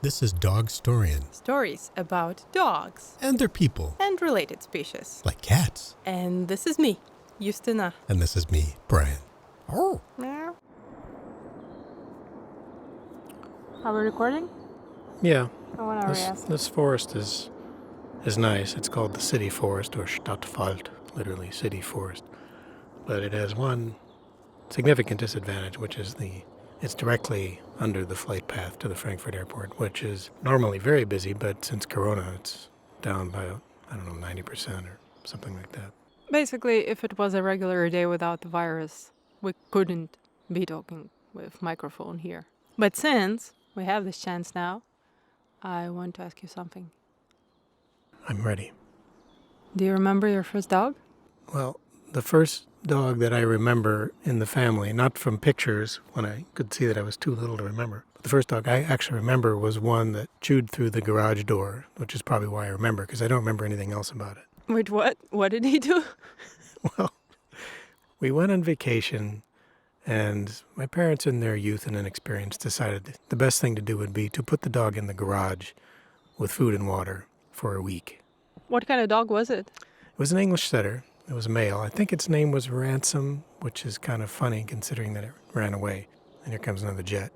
This is Dogstorian. Stories about dogs. And their people. And related species. Like cats. And this is me, Justina. And this is me, Brian. Oh. Meow. Are we recording? Yeah. This forest is nice. It's called the city forest, or Stadtwald, literally city forest. But it has one significant disadvantage, which is it's directly under the flight path to the Frankfurt airport, which is normally very busy, but since Corona, it's down by, 90% or something like that. Basically, if it was a regular day without the virus, we couldn't be talking with microphone here. But since we have this chance now, I want to ask you something. I'm ready. Do you remember your first dog? Well, the first dog that I remember in the family, not from pictures when I could see that I was too little to remember, but the first dog I actually remember was one that chewed through the garage door, which is probably why I remember, because I don't remember anything else about it. Wait, what? What did he do? Well, we went on vacation, and my parents in their youth and inexperience decided the best thing to do would be to put the dog in the garage with food and water for a week. What kind of dog was it? It was an English setter. It was a male. I think its name was Ransom, which is kind of funny considering that it ran away. And here comes another jet.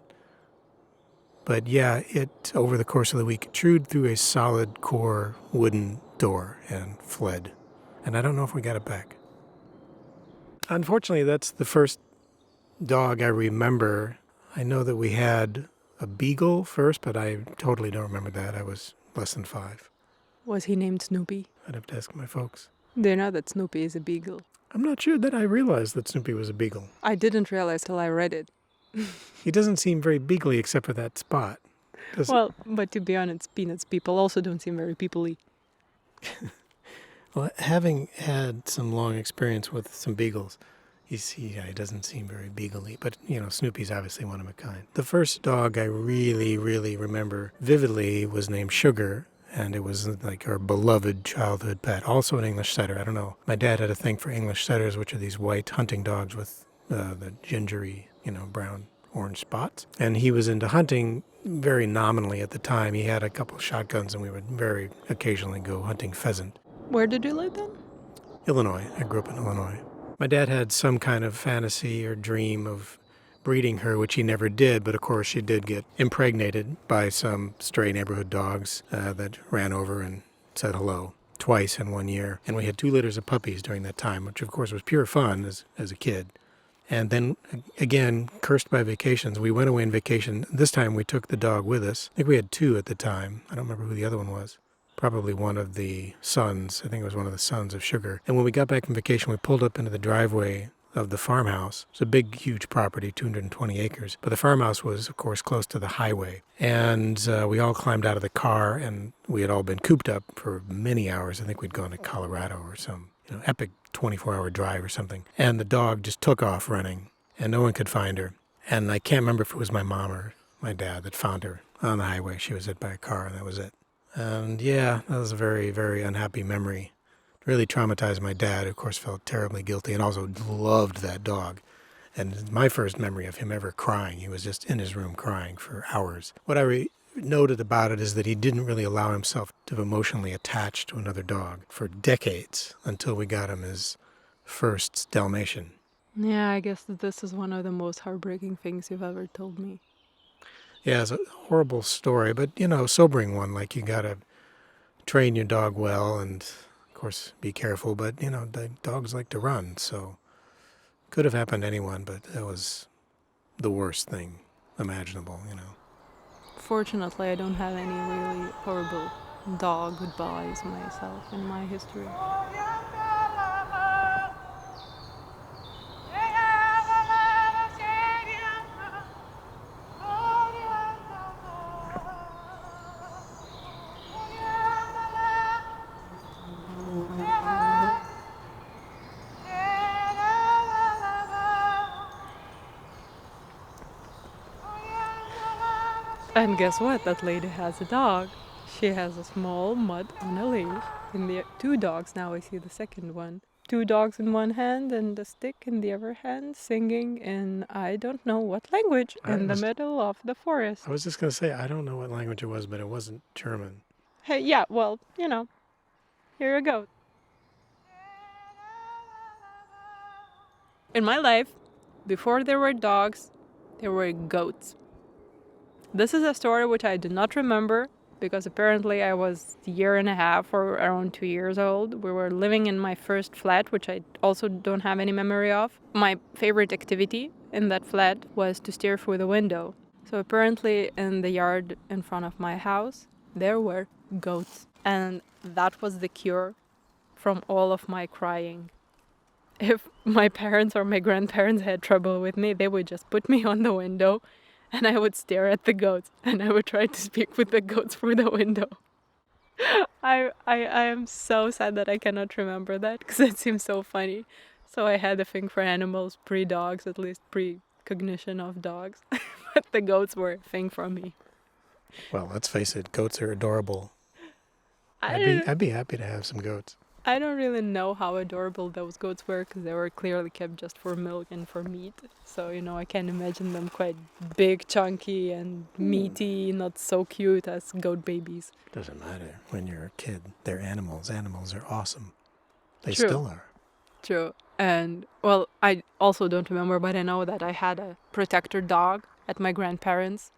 But yeah, it, over the course of the week, chewed through a solid core wooden door and fled. And I don't know if we got it back. Unfortunately, that's the first dog I remember. I know that we had a beagle first, but I totally don't remember that. I was less than 5. Was he named Snoopy? I'd have to ask my folks. Do you know that Snoopy is a beagle? I'm not sure that I realized that Snoopy was a beagle. I didn't realize till I read it. He doesn't seem very beagly except for that spot. Well, but to be honest, Peanuts people also don't seem very people-y. Well, having had some long experience with some beagles, he doesn't seem very beagle-y. But, Snoopy's obviously one of a kind. The first dog I really, really remember vividly was named Sugar. And it was like our beloved childhood pet, also an English setter. I don't know. My dad had a thing for English setters, which are these white hunting dogs with the gingery, brown, orange spots. And he was into hunting very nominally at the time. He had a couple of shotguns, and we would very occasionally go hunting pheasant. Where did you live then? Illinois. I grew up in Illinois. My dad had some kind of fantasy or dream of breeding her, which he never did, but of course she did get impregnated by some stray neighborhood dogs that ran over and said hello twice in 1 year. And we had 2 litters of puppies during that time, which of course was pure fun as a kid. And then, again, cursed by vacations, we went away on vacation. This time we took the dog with us. I think we had 2 at the time. I don't remember who the other one was. Probably one of the sons. I think it was one of the sons of Sugar. And when we got back from vacation, we pulled up into the driveway of the farmhouse. It's a big, huge property, 220 acres. But the farmhouse was, of course, close to the highway. And we all climbed out of the car, and we had all been cooped up for many hours. I think we'd gone to Colorado or some epic 24-hour drive or something. And the dog just took off running, and no one could find her. And I can't remember if it was my mom or my dad that found her on the highway. She was hit by a car, and that was it. And yeah, that was a very, very unhappy memory. Really traumatized my dad, who of course felt terribly guilty and also loved that dog. And my first memory of him ever crying, he was just in his room crying for hours. What I noted about it is that he didn't really allow himself to emotionally attach to another dog for decades until we got him his first Dalmatian. Yeah, I guess this is one of the most heartbreaking things you've ever told me. Yeah, it's a horrible story, but, sobering one. Like, you got to train your dog well and, of course, be careful. But, the dogs like to run, so could have happened to anyone, but that was the worst thing imaginable, Fortunately, I don't have any really horrible dog goodbyes myself in my history. And guess what? That lady has a dog. She has a small mutt on a leash. And the 2 dogs, now I see the second one. 2 dogs in one hand and a stick in the other hand, singing in I don't know what language in the middle of the forest. I was just going to say, I don't know what language it was, but it wasn't German. Hey, yeah, well, here you go. In my life, before there were dogs, there were goats. This is a story which I do not remember because apparently I was a year and a half or around 2 years old. We were living in my first flat, which I also don't have any memory of. My favorite activity in that flat was to stare through the window. So apparently in the yard in front of my house, there were goats. And that was the cure from all of my crying. If my parents or my grandparents had trouble with me, they would just put me on the window and I would stare at the goats and I would try to speak with the goats through the window. I am so sad that I cannot remember that because it seems so funny. So I had a thing for animals pre-dogs, at least pre-cognition of dogs. But the goats were a thing for me. Well, let's face it, goats are adorable. I I'd be happy to have some goats. don't really know how adorable those goats were because they were clearly kept just for milk and for meat. So, I can imagine them quite big, chunky, and meaty, not so cute as goat babies. Doesn't matter. When you're a kid, they're animals. Animals are awesome. They True. still are. True. And, well, I also don't remember, but I know that I had a protector dog at my grandparents'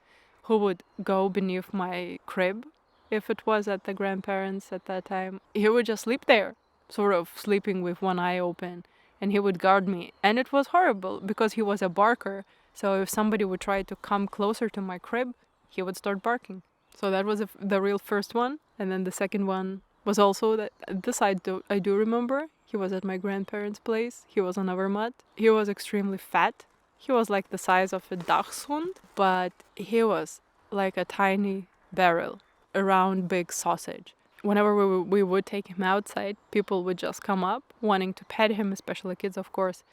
who would go beneath my crib. If it was at the grandparents at that time, he would just sleep there, sort of sleeping with one eye open, and he would guard me. And it was horrible because he was a barker. So if somebody would try to come closer to my crib, he would start barking. So that was the real first one. And then the second one was also that this I do remember. He was at my grandparents' place. He was on Overmut. He was extremely fat. He was like the size of a dachshund, but he was like a tiny barrel. A round big sausage. Whenever we would take him outside, people would just come up wanting to pet him, especially kids, of course.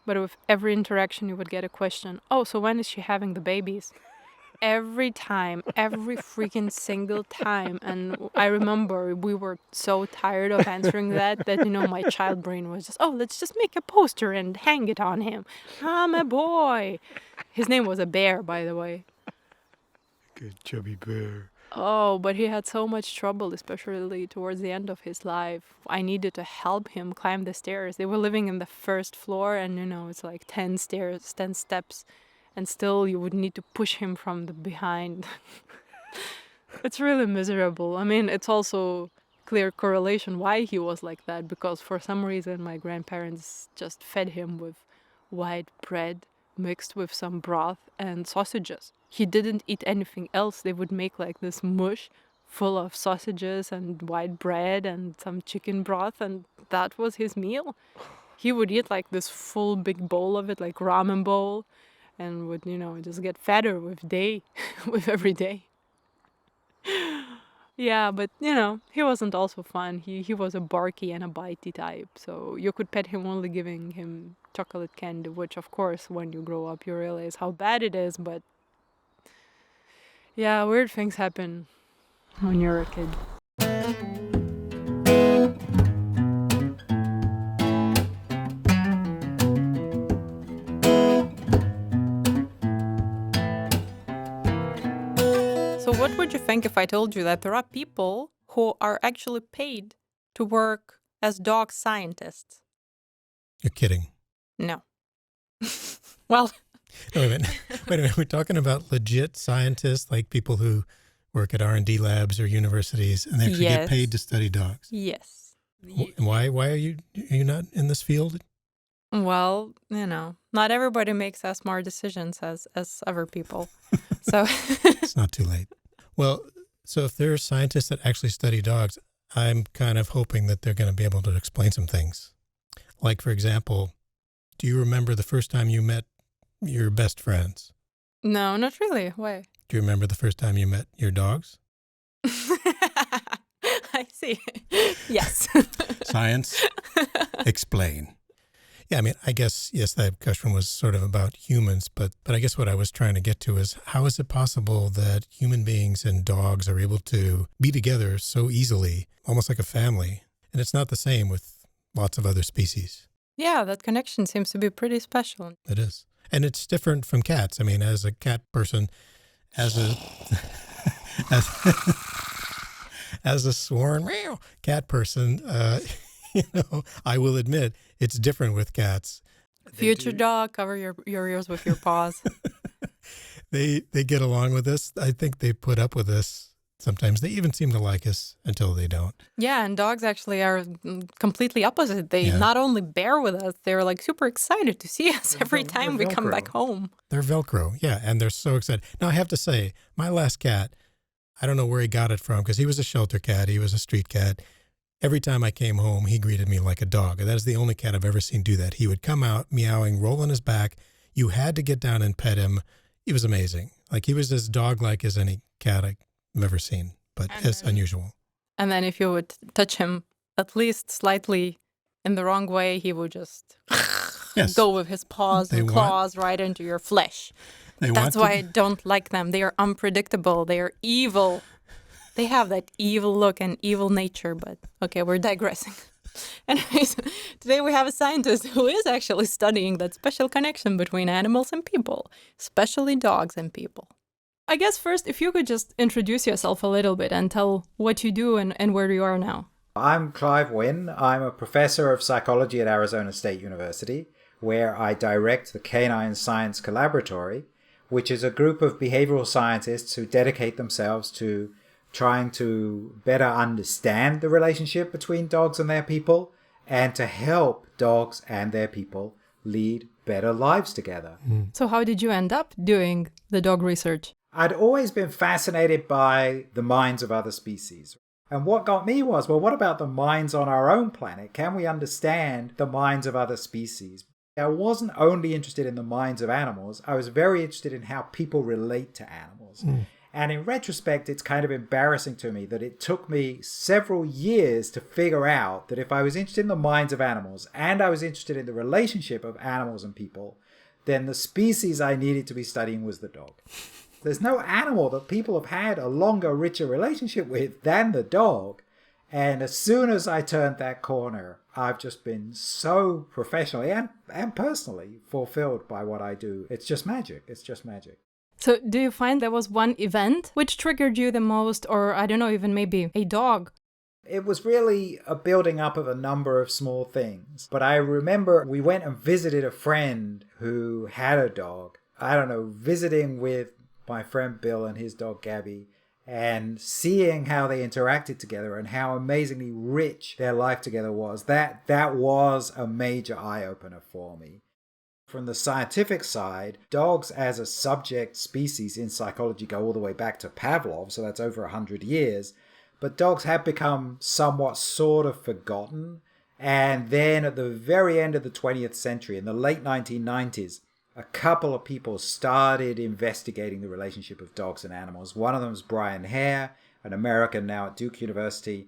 But with every interaction, you would get a question. Oh, so when is she having the babies? Every time, every freaking single time. And I remember we were so tired of answering that my child brain was just, oh, let's just make a poster and hang it on him. I'm a boy. His name was a bear, by the way. Good chubby bear. Oh, but he had so much trouble, especially towards the end of his life. I needed to help him climb the stairs. They were living in the first floor and, it's like 10 stairs, 10 steps. And still you would need to push him from the behind. It's really miserable. I mean, it's also clear correlation why he was like that. Because for some reason, my grandparents just fed him with white bread mixed with some broth and sausages. He didn't eat anything else. They would make like this mush full of sausages and white bread and some chicken broth, and that was his meal. He would eat like this full big bowl of it, like ramen bowl, and would, just get fatter with every day. Yeah, but, he wasn't also fun. He was a barky and a bitey type, so you could pet him only giving him chocolate candy, which, of course, when you grow up, you realize how bad it is, but yeah, weird things happen when you're a kid. So what would you think if I told you that there are people who are actually paid to work as dog scientists? You're kidding. No. Well... No, wait a minute. We're talking about legit scientists, like people who work at R&D labs or universities, and they actually get paid to study dogs. Yes. Why are you not in this field? Well, not everybody makes as smart decisions as other people. So it's not too late. Well, so if there are scientists that actually study dogs, I'm kind of hoping that they're going to be able to explain some things. Like, for example, do you remember the first time you met your best friends? No, not really. Why? Do you remember the first time you met your dogs? I see. Yes. Science, explain. Yeah, I mean, I guess, yes, that question was sort of about humans, but I guess what I was trying to get to is how is it possible that human beings and dogs are able to be together so easily, almost like a family? And it's not the same with lots of other species. Yeah, that connection seems to be pretty special. It is. And it's different from cats. I mean, as a cat person, as a as, as a sworn meow cat person, I will admit it's different with cats. Future dog, cover your ears with your paws. They get along with us. I think they put up with us. Sometimes they even seem to like us until they don't. Yeah, and dogs actually are completely opposite. They not only bear with us, they're like super excited to see us every time we come back home. They're Velcro, yeah, and they're so excited. Now, I have to say, my last cat, I don't know where he got it from because he was a shelter cat. He was a street cat. Every time I came home, he greeted me like a dog. And that is the only cat I've ever seen do that. He would come out meowing, roll on his back. You had to get down and pet him. He was amazing. Like he was as dog-like as any cat I've ever seen, but it's unusual. And then if you would touch him at least slightly in the wrong way, he would just go with his paws and claws right into your flesh. That's why I don't like them. They are unpredictable. They are evil. They have that evil look and evil nature, but okay, we're digressing. Anyways, today we have a scientist who is actually studying that special connection between animals and people, especially dogs and people. I guess first, if you could just introduce yourself a little bit and tell what you do and where you are now. I'm Clive Wynne. I'm a professor of psychology at Arizona State University, where I direct the Canine Science Collaboratory, which is a group of behavioral scientists who dedicate themselves to trying to better understand the relationship between dogs and their people and to help dogs and their people lead better lives together. So how did you end up doing the dog research? I'd always been fascinated by the minds of other species. And what got me was, well, what about the minds on our own planet? Can we understand the minds of other species? I wasn't only interested in the minds of animals. I was very interested in how people relate to animals. And in retrospect, it's kind of embarrassing to me that it took me several years to figure out that if I was interested in the minds of animals and I was interested in the relationship of animals and people, then the species I needed to be studying was the dog. There's no animal that people have had a longer, richer relationship with than the dog. And as soon as I turned that corner, I've just been so professionally and personally fulfilled by what I do. It's just magic. It's just magic. So do you find there was one event which triggered you the most, or I don't know, even maybe a dog? It was really a building up of a number of small things. But I remember we went and visited a friend who had a dog. I don't know, visiting with my friend Bill and his dog Gabby and seeing how they interacted together and how amazingly rich their life together was. That was a major eye-opener for me. From the scientific side, dogs as a subject species in psychology go all the way back to Pavlov, so that's over 100 years. But dogs have become somewhat sort of forgotten. And then at the very end of the 20th century, in the late 1990s, a couple of people started investigating the relationship of dogs and animals. One of them was Brian Hare, an American now at Duke University.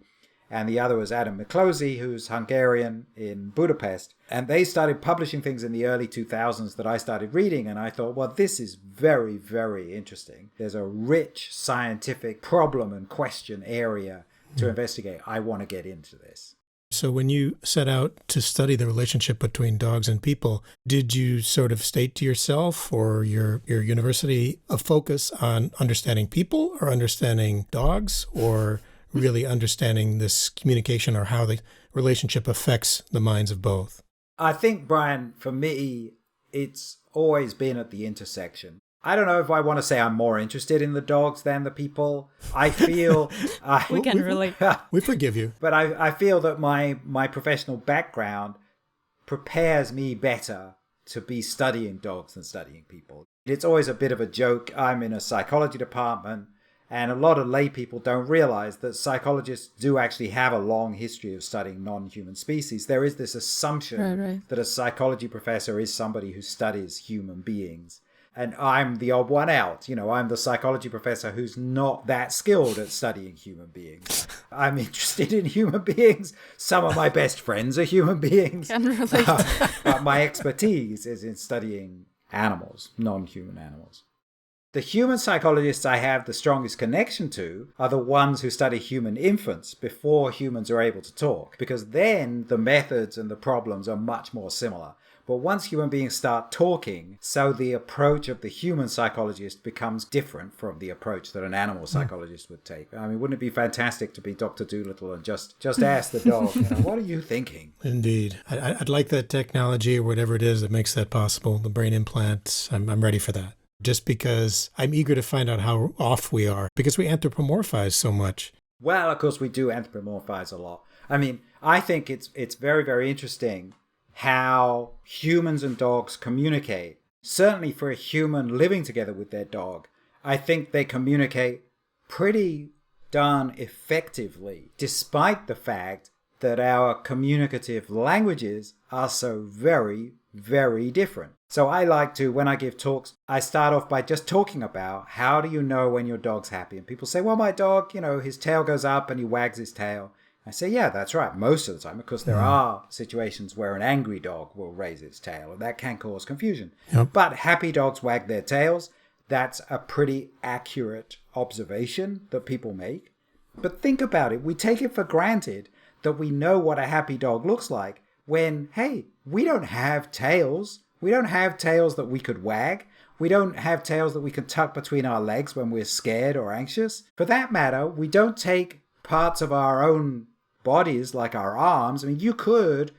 And the other was Adam Miklosi, who's Hungarian in Budapest. And they started publishing things in the early 2000s that I started reading. And I thought, well, this is very, very interesting. There's a rich scientific problem and question area to investigate. I want to get into this. So when you set out to study the relationship between dogs and people, did you sort of state to yourself or your university a focus on understanding people or understanding dogs, or really understanding this communication or how the relationship affects the minds of both? I think, Brian, for me, it's always been at the intersection. I don't know if I want to say I'm more interested in the dogs than the people. I feel... we can relate. We forgive you. But I feel that my professional background prepares me better to be studying dogs than studying people. It's always a bit of a joke. I'm in a psychology department, and a lot of lay people don't realize that psychologists do actually have a long history of studying non-human species. There is this assumption that a psychology professor is somebody who studies human beings. And I'm the odd one out. You know, I'm the psychology professor who's not that skilled at studying human beings. I'm interested in human beings. Some of my best friends are human beings. Can relate. But my expertise is in studying animals, non-human animals. The human psychologists I have the strongest connection to are the ones who study human infants before humans are able to talk, because then the methods and the problems are much more similar. But once human beings start talking, so the approach of the human psychologist becomes different from the approach that an animal psychologist would take. I mean, wouldn't it be fantastic to be Dr. Dolittle and just ask the dog, what are you thinking? Indeed. I'd like that technology or whatever it is that makes that possible, the brain implants. I'm ready for that. Just because I'm eager to find out how off we are, because we anthropomorphize so much. Well, of course, we do anthropomorphize a lot. I mean, I think it's very, very interesting how humans and dogs communicate. Certainly for a human living together with their dog, I think they communicate pretty darn effectively, despite the fact that our communicative languages are so very, very different. So I like to, when I give talks, I start off by just talking about how do you know when your dog's happy? And people say, well, my dog, his tail goes up and he wags his tail. I say, yeah, that's right, most of the time, because there are situations where an angry dog will raise its tail, and that can cause confusion. Yep. But happy dogs wag their tails. That's a pretty accurate observation that people make. But think about it. We take it for granted that we know what a happy dog looks like when, hey, we don't have tails. We don't have tails that we could wag. We don't have tails that we can tuck between our legs when we're scared or anxious. For that matter, we don't take parts of our own bodies like our arms. I mean, you could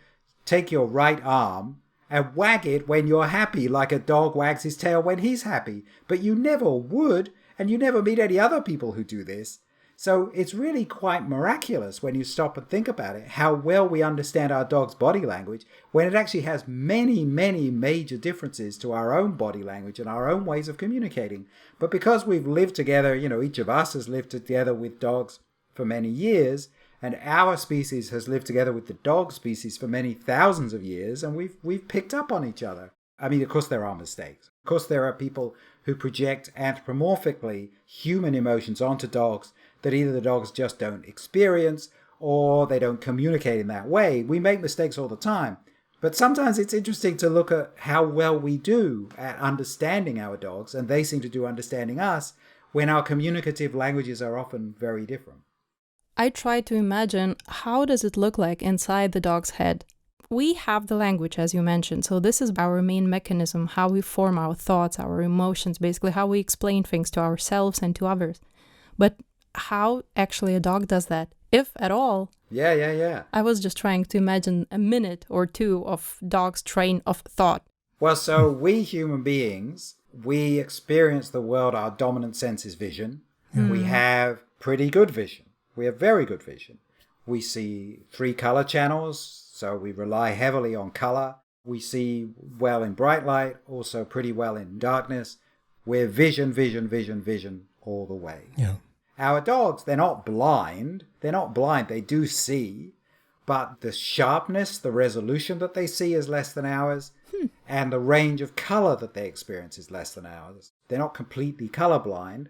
take your right arm and wag it when you're happy, like a dog wags his tail when he's happy. But you never would, and you never meet any other people who do this. So it's really quite miraculous when you stop and think about it, how well we understand our dog's body language when it actually has many, many major differences to our own body language and our own ways of communicating. But because we've lived together, each of us has lived together with dogs for many years, and our species has lived together with the dog species for many thousands of years, and we've picked up on each other. I mean, of course there are mistakes. Of course there are people who project anthropomorphically human emotions onto dogs that either the dogs just don't experience or they don't communicate in that way. We make mistakes all the time. But sometimes it's interesting to look at how well we do at understanding our dogs, and they seem to do understanding us, when our communicative languages are often very different. I try to imagine how does it look like inside the dog's head. We have the language, as you mentioned, so this is our main mechanism, how we form our thoughts, our emotions, basically how we explain things to ourselves and to others. But how actually a dog does that, if at all? Yeah. I was just trying to imagine a minute or two of dog's train of thought. Well, so we human beings, we experience the world, our dominant sense is vision. We have pretty good vision. We have very good vision. We see 3 color channels, so we rely heavily on color. We see well in bright light, also pretty well in darkness. We're vision all the way. Yeah. Our dogs, they're not blind. They do see, but the sharpness, the resolution that they see is less than ours, and the range of color that they experience is less than ours. They're not completely colorblind.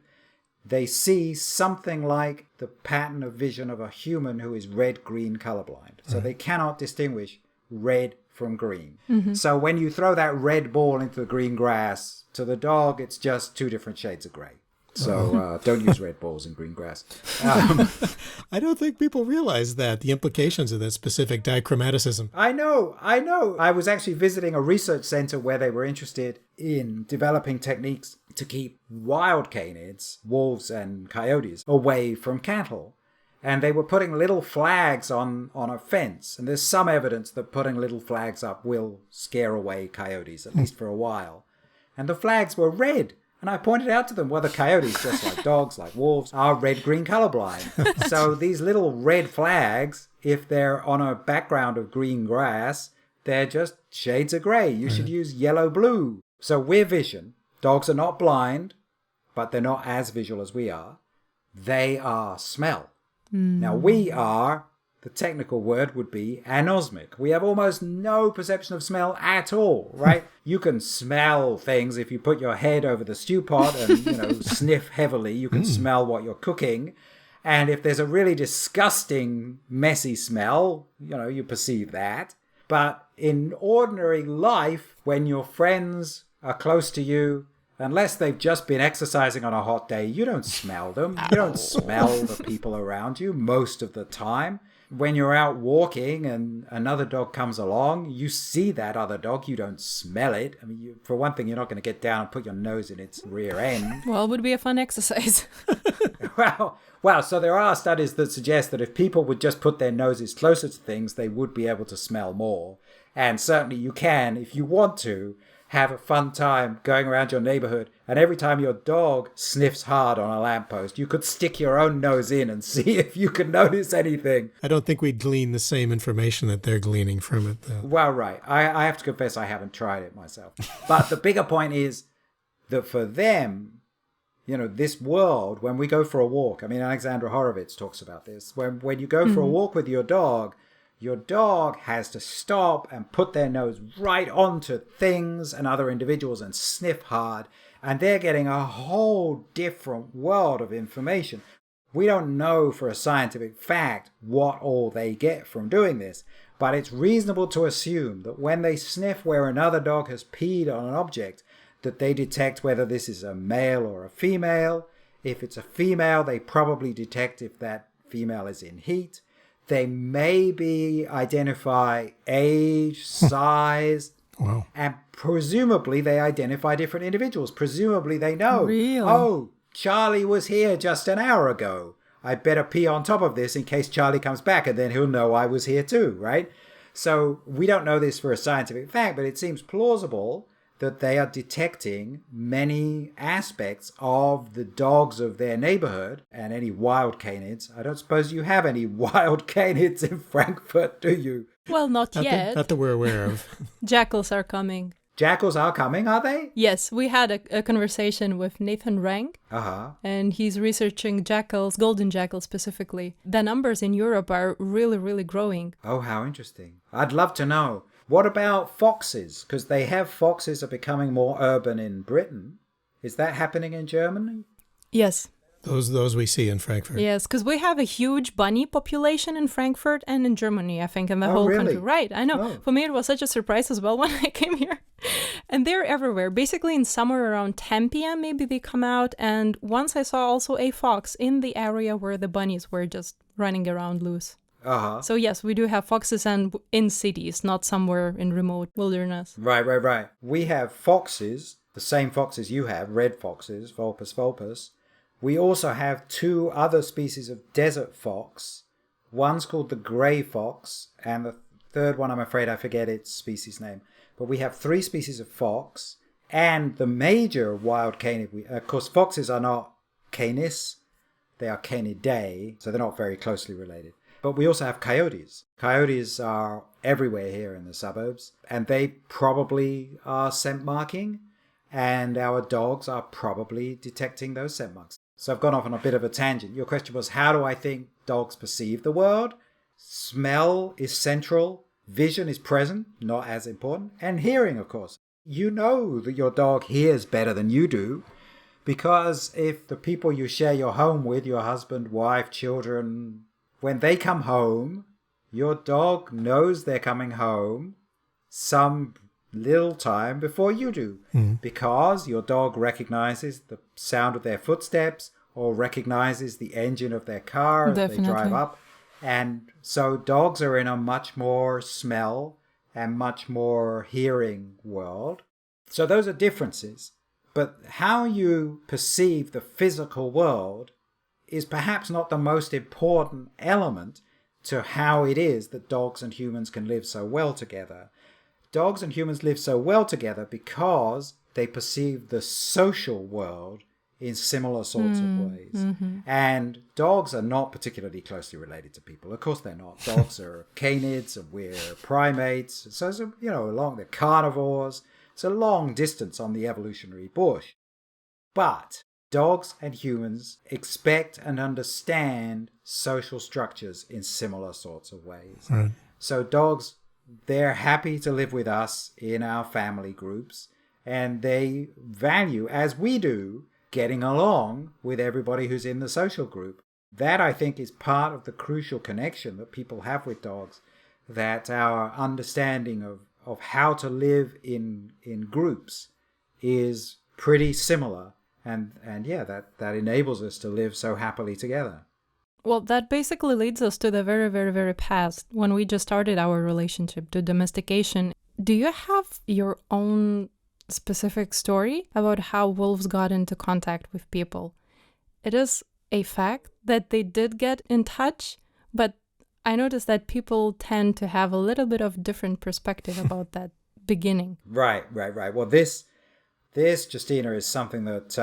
They see something like the pattern of vision of a human who is red-green colorblind. So they cannot distinguish red from green. So when you throw that red ball into the green grass, to the dog, it's just 2 different shades of gray. So don't use red balls in green grass. I don't think people realize that, the implications of that specific dichromaticism. I know. I was actually visiting a research center where they were interested in developing techniques to keep wild canids, wolves and coyotes, away from cattle. And they were putting little flags on a fence. And there's some evidence that putting little flags up will scare away coyotes, at least for a while. And the flags were red. And I pointed out to them, well, the coyotes, just like dogs, like wolves, are red-green colorblind. So these little red flags, if they're on a background of green grass, they're just shades of gray. You should use yellow-blue. So we're vision. Dogs are not blind, but they're not as visual as we are. They are smell. Now we are, the technical word would be anosmic. We have almost no perception of smell at all, right? You can smell things if you put your head over the stew pot and, sniff heavily. You can smell what you're cooking. And if there's a really disgusting, messy smell, you perceive that. But in ordinary life, when your friends are close to you Unless they've just been exercising on a hot day, you don't smell them. You don't smell the people around you most of the time. When you're out walking and another dog comes along, you see that other dog. You don't smell it. I mean, for one thing, you're not going to get down and put your nose in its rear end. Well, it would be a fun exercise. Wow. So there are studies that suggest that if people would just put their noses closer to things, they would be able to smell more. And certainly you can, if you want to, have a fun time going around your neighborhood, and every time your dog sniffs hard on a lamppost, you could stick your own nose in and see if you could notice anything. I don't think we'd glean the same information that they're gleaning from it, though. Well, right. I have to confess I haven't tried it myself. But the bigger point is that for them, you know, this world, when we go for a walk, I mean, Alexandra Horowitz talks about this, when you go for a walk with your dog has to stop and put their nose right onto things and other individuals and sniff hard. And they're getting a whole different world of information. We don't know for a scientific fact what all they get from doing this. But it's reasonable to assume that when they sniff where another dog has peed on an object, that they detect whether this is a male or a female. If it's a female, they probably detect if that female is in heat. They maybe identify age, size, Wow. and presumably they identify different individuals. Presumably they know, Really? oh, Charlie was here just an hour ago. I'd better pee on top of this in case Charlie comes back, and then he'll know I was here too, right? So we don't know this for a scientific fact, but it seems plausible that they are detecting many aspects of the dogs of their neighborhood and any wild canids. I don't suppose you have any wild canids in Frankfurt, do you? Well, not yet. Not that we're aware of. Jackals are coming. Jackals are coming, are they? Yes, we had a conversation with Nathan Rank, Uh-huh. and he's researching jackals, golden jackals specifically. The numbers in Europe are really, really growing. Oh, how interesting. I'd love to know. What about foxes? Because they have foxes are becoming more urban in Britain. Is that happening in Germany? Yes. Those we see in Frankfurt. Yes, because we have a huge bunny population in Frankfurt and in Germany, I think, in the Oh, whole really? country. Right, I know. Oh. For me, it was such a surprise as well when I came here. And they're everywhere. Basically, in summer around Tempe, maybe they come out. And once I saw also a fox in the area where the bunnies were just running around loose. Uh-huh. So yes, we do have foxes and in cities, not somewhere in remote wilderness. Right. We have foxes, the same foxes you have, red foxes, Vulpus vulpus. We also have two other species of desert fox. One's called the grey fox, and the third one, I'm afraid I forget its species name. But we have three species of fox, and the major wild canid. Of course, foxes are not canis, they are canidae, so they're not very closely related. But we also have coyotes. Coyotes are everywhere here in the suburbs, and they probably are scent marking, and our dogs are probably detecting those scent marks. So I've gone off on a bit of a tangent. Your question was, how do I think dogs perceive the world? Smell is central. Vision is present, not as important. And hearing, of course. You know that your dog hears better than you do, because if the people you share your home with, your husband, wife, children, when they come home, your dog knows they're coming home some little time before you do, because your dog recognizes the sound of their footsteps or recognizes the engine of their car as they drive up. And so dogs are in a much more smell and much more hearing world. So those are differences. But how you perceive the physical world is perhaps not the most important element to how it is that dogs and humans can live so well together. Dogs and humans live so well together because they perceive the social world in similar sorts of ways. Mm-hmm. And dogs are not particularly closely related to people. Of course they're not. Dogs are canids and we're primates. So it's they're carnivores. It's a long distance on the evolutionary bush. But dogs and humans expect and understand social structures in similar sorts of ways. Right. So dogs, they're happy to live with us in our family groups, and they value, as we do, getting along with everybody who's in the social group. That, I think, is part of the crucial connection that people have with dogs, that our understanding of how to live in groups is pretty similar. And yeah, that enables us to live so happily together. Well, that basically leads us to the very, very, very past, when we just started our relationship, to domestication. Do you have your own specific story about how wolves got into contact with people? It is a fact that they did get in touch, but I noticed that people tend to have a little bit of different perspective about that beginning. Right. Well, this Justina, is something that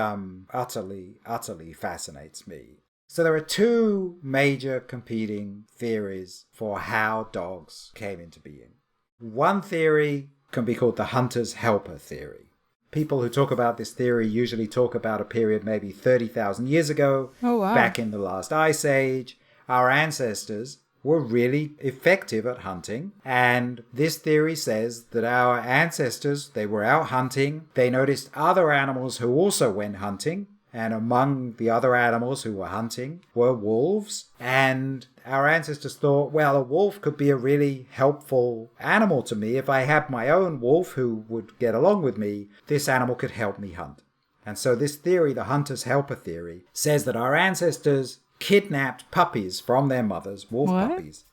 utterly fascinates me. So there are two major competing theories for how dogs came into being. One theory can be called the hunter's helper theory. People who talk about this theory usually talk about a period maybe 30,000 years ago, back in the last ice age. Our ancestors were really effective at hunting, and this theory says that our ancestors, they were out hunting, they noticed other animals who also went hunting, and among the other animals who were hunting were wolves. And our ancestors thought, well, a wolf could be a really helpful animal to me. If I had my own wolf who would get along with me, this animal could help me hunt. And so this theory, the hunter's helper theory, says that our ancestors kidnapped puppies from their mothers, wolf puppies,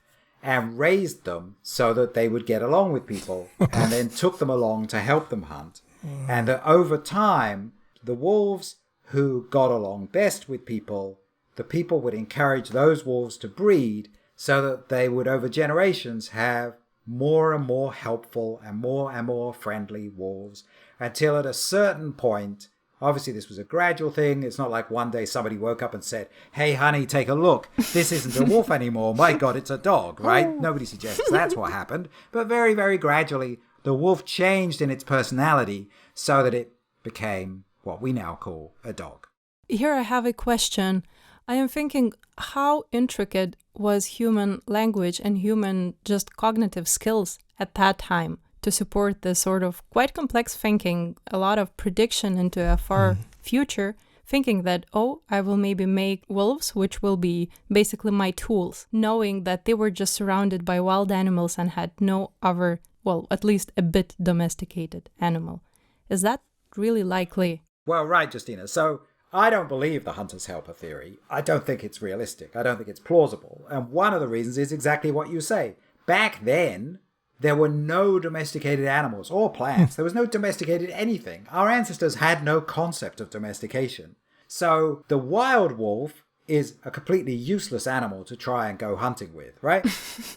and raised them so that they would get along with people, and then took them along to help them hunt. And that over time, the wolves who got along best with people, the people would encourage those wolves to breed so that they would, over generations, have more and more helpful and more friendly wolves, until at a certain point, obviously this was a gradual thing. It's not like one day somebody woke up and said, hey, honey, take a look. This isn't a wolf anymore. My God, it's a dog, right? Nobody suggests that's what happened. But very, very gradually, the wolf changed in its personality so that it became what we now call a dog. Here I have a question. I am thinking, how intricate was human language and human just cognitive skills at that time to support this sort of quite complex thinking, a lot of prediction into a far future, thinking that, oh, I will maybe make wolves, which will be basically my tools, knowing that they were just surrounded by wild animals and had no other, well, at least a bit domesticated animal. Is that really likely? Well, right, Justina. So I don't believe the hunter's helper theory. I don't think it's realistic. I don't think it's plausible. And one of the reasons is exactly what you say. Back then, there were no domesticated animals or plants. There was no domesticated anything. Our ancestors had no concept of domestication. So the wild wolf is a completely useless animal to try and go hunting with, right?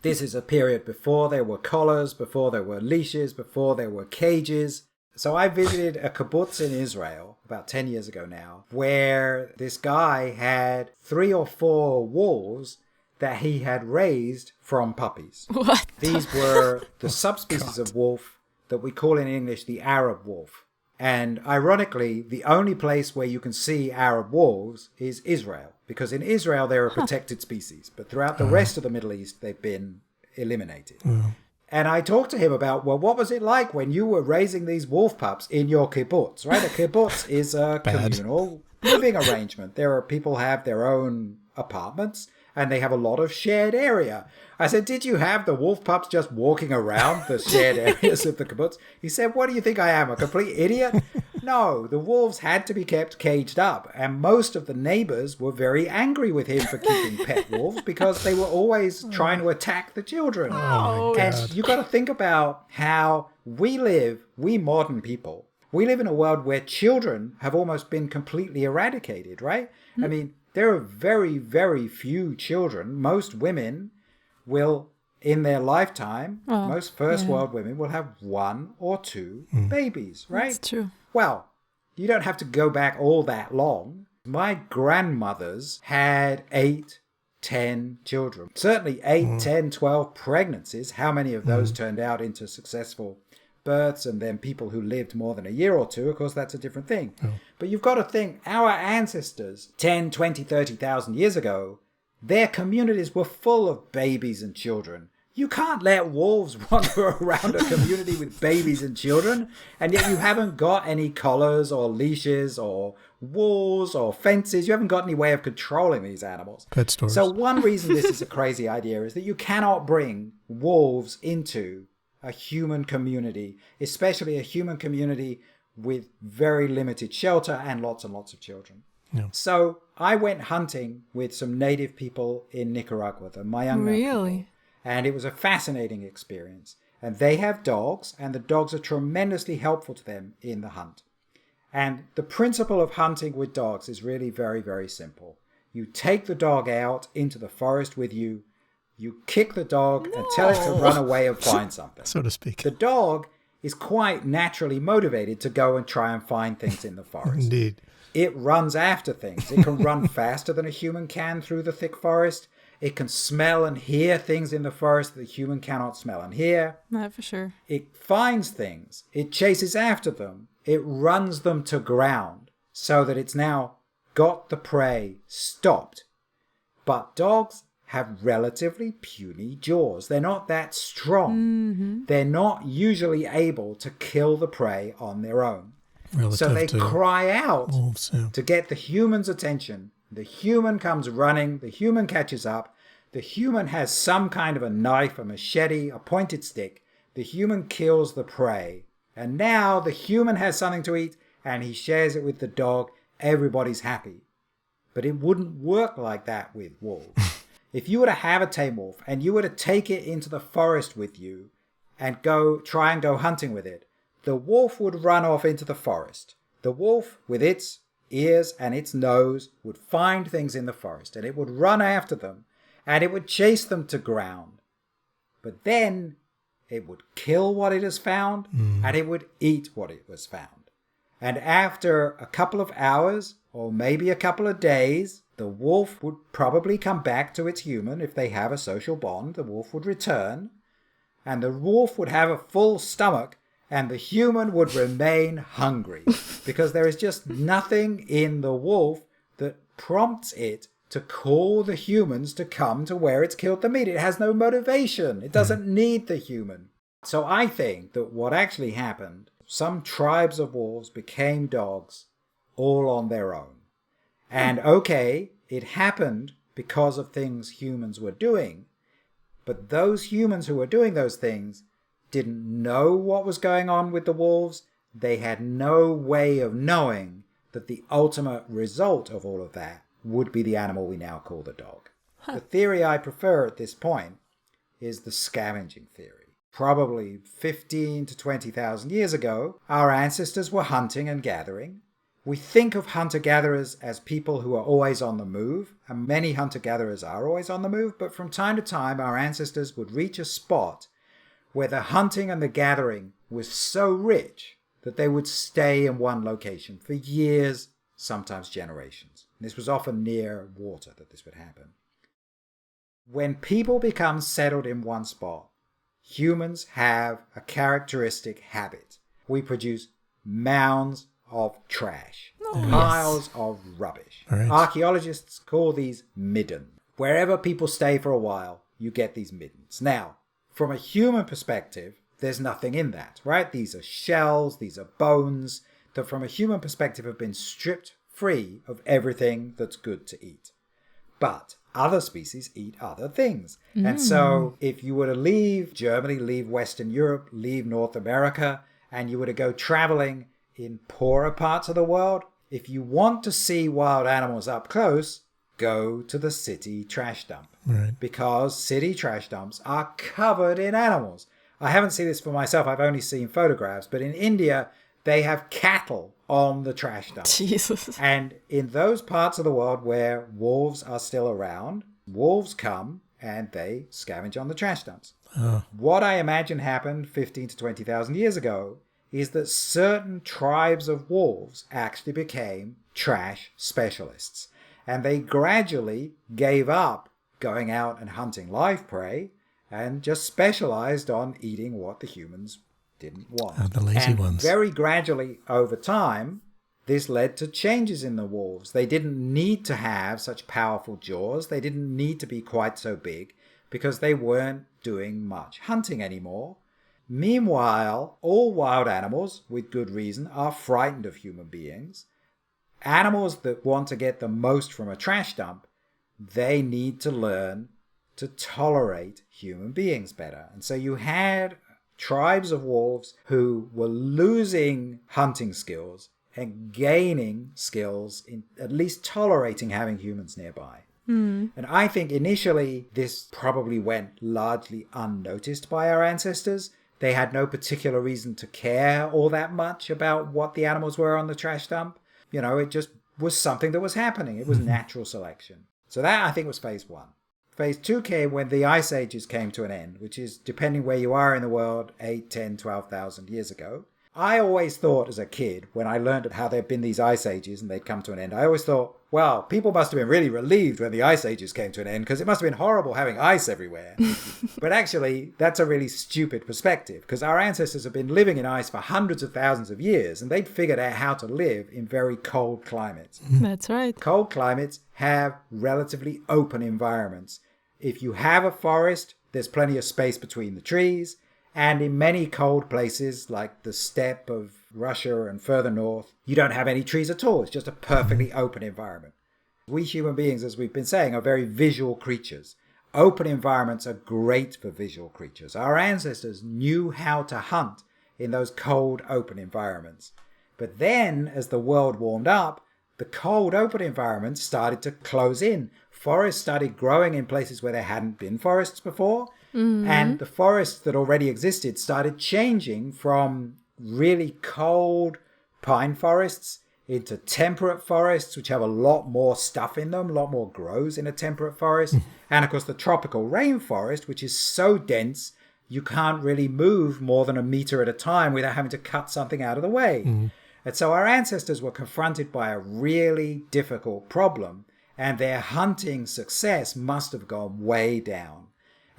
This is a period before there were collars, before there were leashes, before there were cages. So I visited a kibbutz in Israel about 10 years ago now, where this guy had 3 or 4 wolves that he had raised from puppies. What? These were the subspecies of wolf that we call in English the Arab wolf. And ironically, the only place where you can see Arab wolves is Israel, because in Israel they're a protected species, but throughout the rest of the Middle East they've been eliminated. And I talked to him about, well, what was it like when you were raising these wolf pups in your kibbutz, right? A kibbutz is a communal living arrangement. There are people have their own apartments and they have a lot of shared area. I said, did you have the wolf pups just walking around the shared areas of the kibbutz? He said, what do you think I am, a complete idiot? No, the wolves had to be kept caged up. And most of the neighbors were very angry with him for keeping pet wolves because they were always trying to attack the children. Oh, and you got to think about how we live, we modern people. We live in a world where children have almost been completely eradicated, right? I mean, there are very, very few children. Most women will, in their lifetime, most first world women will have 1 or 2 babies, right? That's true. Well, you don't have to go back all that long. My grandmothers had 8, 10 children. Certainly 8, 10, 12 pregnancies. How many of those turned out into successful births and then people who lived more than a year or 2? Of course, that's a different thing. But you've got to think, our ancestors 10, 20, 30,000 years ago, their communities were full of babies and children. You can't let wolves wander around a community with babies and children, and yet you haven't got any collars or leashes or walls or fences. You haven't got any way of controlling these animals. Pet stores. So one reason this is a crazy idea is that you cannot bring wolves into a human community, especially a human community with very limited shelter and lots of children. Yeah. So I went hunting with some native people in Nicaragua, the Mayanga people, and it was a fascinating experience. And they have dogs, and the dogs are tremendously helpful to them in the hunt. And the principle of hunting with dogs is really very, very simple. You take the dog out into the forest with you, you kick the dog and tell it to run away and find something. So to speak. The dog is quite naturally motivated to go and try and find things in the forest. Indeed. It runs after things. It can run faster than a human can through the thick forest. It can smell and hear things in the forest that the human cannot smell and hear. Not for sure. It finds things. It chases after them. It runs them to ground so that it's now got the prey stopped. But dogs have relatively puny jaws. They're not that strong. Mm-hmm. They're not usually able to kill the prey on their own. Relative So they to cry out wolves, yeah. to get the human's attention. The human comes running. The human catches up. The human has some kind of a knife, a machete, a pointed stick. The human kills the prey. And now the human has something to eat and he shares it with the dog. Everybody's happy. But it wouldn't work like that with wolves. If you were to have a tame wolf and you were to take it into the forest with you and try and go hunting with it, the wolf would run off into the forest. The wolf, with its ears and its nose, would find things in the forest and it would run after them and it would chase them to ground. But then it would kill what it has found and it would eat what it was found. And after a couple of hours or maybe a couple of days, the wolf would probably come back to its human. If they have a social bond, the wolf would return and the wolf would have a full stomach and the human would remain hungry because there is just nothing in the wolf that prompts it to call the humans to come to where it's killed the meat. It has no motivation. It doesn't need the human. So I think that what actually happened, some tribes of wolves became dogs all on their own. And okay, it happened because of things humans were doing, but those humans who were doing those things didn't know what was going on with the wolves. They had no way of knowing that the ultimate result of all of that would be the animal we now call the dog. The theory I prefer at this point is the scavenging theory. Probably 15 to 20,000 years ago, our ancestors were hunting and gathering. We think of hunter-gatherers as people who are always on the move, and many hunter-gatherers are always on the move, but from time to time our ancestors would reach a spot where the hunting and the gathering was so rich that they would stay in one location for years, sometimes generations. This was often near water that this would happen. When people become settled in one spot, humans have a characteristic habit. We produce mounds of trash, piles of rubbish. Right. Archaeologists call these midden. Wherever people stay for a while, you get these middens. Now, from a human perspective, there's nothing in that, right? These are shells, these are bones that from a human perspective have been stripped free of everything that's good to eat. But other species eat other things. And so if you were to leave Germany, leave Western Europe, leave North America, and you were to go traveling in poorer parts of the world, if you want to see wild animals up close, go to the city trash dump. Right. Because city trash dumps are covered in animals. I haven't seen this for myself. I've only seen photographs. But in India, they have cattle on the trash dump. Jesus. And in those parts of the world where wolves are still around, wolves come and they scavenge on the trash dumps. What I imagine happened 15 to 20,000 years ago is that certain tribes of wolves actually became trash specialists. And they gradually gave up going out and hunting live prey and just specialized on eating what the humans didn't want. The lazy ones. Very gradually over time, this led to changes in the wolves. They didn't need to have such powerful jaws. They didn't need to be quite so big because they weren't doing much hunting anymore. Meanwhile, all wild animals, with good reason, are frightened of human beings. Animals that want to get the most from a trash dump, they need to learn to tolerate human beings better. And so you had tribes of wolves who were losing hunting skills and gaining skills in at least tolerating having humans nearby. And I think initially this probably went largely unnoticed by our ancestors. They had no particular reason to care all that much about what the animals were on the trash dump. You know, it just was something that was happening. It was natural selection. So that, I think, was phase 1. Phase 2 came when the ice ages came to an end, which is, depending where you are in the world, 8, 10, 12,000 years ago. I always thought as a kid, when I learned how there had been these ice ages and they'd come to an end, I always thought, well, people must have been really relieved when the ice ages came to an end because it must have been horrible having ice everywhere. But actually, that's a really stupid perspective because our ancestors have been living in ice for hundreds of thousands of years and they'd figured out how to live in very cold climates. That's right. Cold climates have relatively open environments. If you have a forest, there's plenty of space between the trees. And in many cold places, like the steppe of Russia and further north, you don't have any trees at all. It's just a perfectly open environment. We human beings, as we've been saying, are very visual creatures. Open environments are great for visual creatures. Our ancestors knew how to hunt in those cold, open environments. But then, as the world warmed up, the cold, open environments started to close in. Forests started growing in places where there hadn't been forests before. And the forests that already existed started changing from really cold pine forests into temperate forests, which have a lot more stuff in them, a lot more grows in a temperate forest. And of course, the tropical rainforest, which is so dense, you can't really move more than a meter at a time without having to cut something out of the way. And so our ancestors were confronted by a really difficult problem, and their hunting success must have gone way down.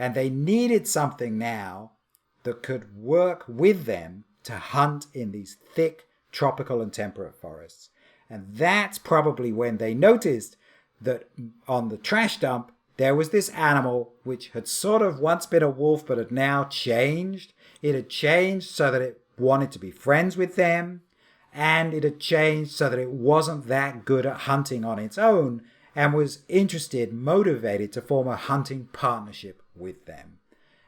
And they needed something now that could work with them to hunt in these thick tropical and temperate forests. And that's probably when they noticed that on the trash dump, there was this animal which had sort of once been a wolf but had now changed. It had changed so that it wanted to be friends with them. And it had changed so that it wasn't that good at hunting on its own and was interested, motivated to form a hunting partnership with them.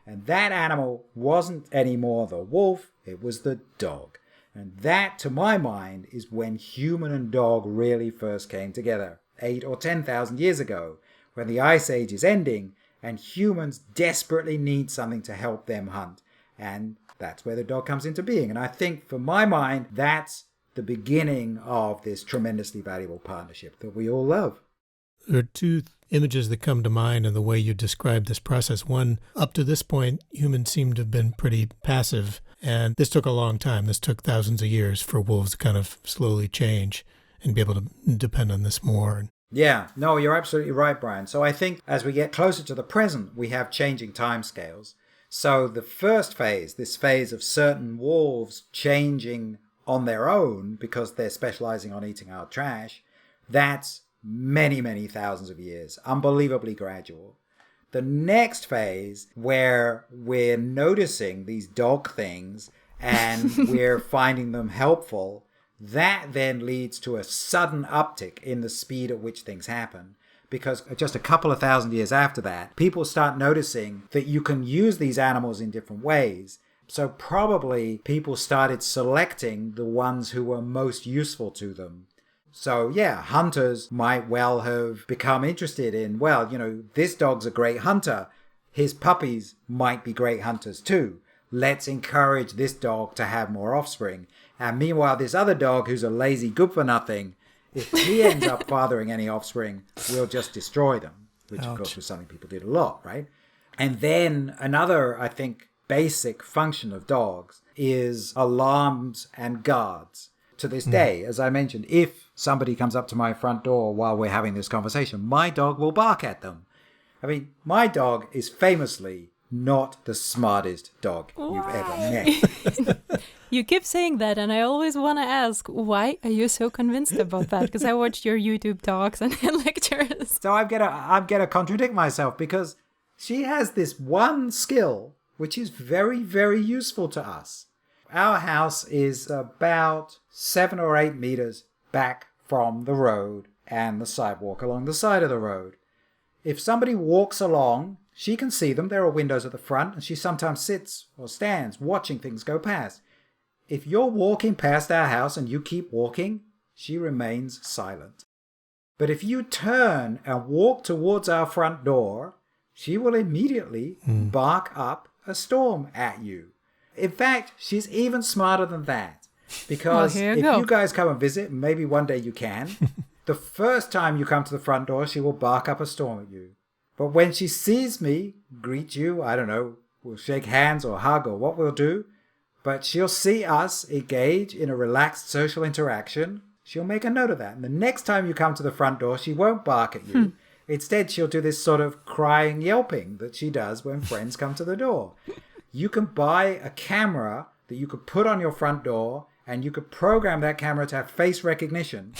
And that animal wasn't anymore the wolf, it was the dog. And that, to my mind, is when human and dog really first came together, 8 or 10,000 years ago, when the Ice Age is ending and humans desperately need something to help them hunt. And that's where the dog comes into being. And I think, for my mind, that's the beginning of this tremendously valuable partnership that we all love. There are two images that come to mind in the way you describe this process. One, up to this point, humans seem to have been pretty passive, and this took a long time. This took thousands of years for wolves to kind of slowly change and be able to depend on this more. Yeah, no, you're absolutely right, Brian. So I think as we get closer to the present, we have changing timescales. So the first phase, this phase of certain wolves changing on their own because they're specializing on eating our trash, that's many, many thousands of years, unbelievably gradual. The next phase, where we're noticing these dog things and we're finding them helpful, that then leads to a sudden uptick in the speed at which things happen. Because just a couple of thousand years after that, people start noticing that you can use these animals in different ways. So probably people started selecting the ones who were most useful to them. So yeah, hunters might well have become interested in, well, you know, this dog's a great hunter. His puppies might be great hunters too. Let's encourage this dog to have more offspring. And meanwhile, this other dog who's a lazy good-for-nothing, if he ends up fathering any offspring, we'll just destroy them, which of course was something people did a lot, right? And then another, I think, basic function of dogs is alarms and guards. To this day, as I mentioned, if somebody comes up to my front door while we're having this conversation, my dog will bark at them. I mean, my dog is famously not the smartest dog you've ever met. You keep saying that, and I always want to ask, why are you so convinced about that? Because I watched your YouTube talks and lectures. So I'm gonna contradict myself, because she has this one skill which is very, very useful to us. Our house is about 7 or 8 meters back from the road and the sidewalk along the side of the road. If somebody walks along, She can see them. There are windows at the front, and she sometimes sits or stands watching things go past. If you're walking past our house and you keep walking, she remains silent. But if you turn and walk towards our front door, she will immediately bark up a storm at you. In fact, she's even smarter than that. Because if you guys come and visit, maybe one day you can, the first time you come to the front door, she will bark up a storm at you. But when she sees me, greet you, I don't know, we'll shake hands or hug or what we'll do, but she'll see us engage in a relaxed social interaction. She'll make a note of that. And the next time you come to the front door, she won't bark at you. Instead, she'll do this sort of crying, yelping that she does when friends come to the door. You can buy a camera that you could put on your front door, and you could program that camera to have face recognition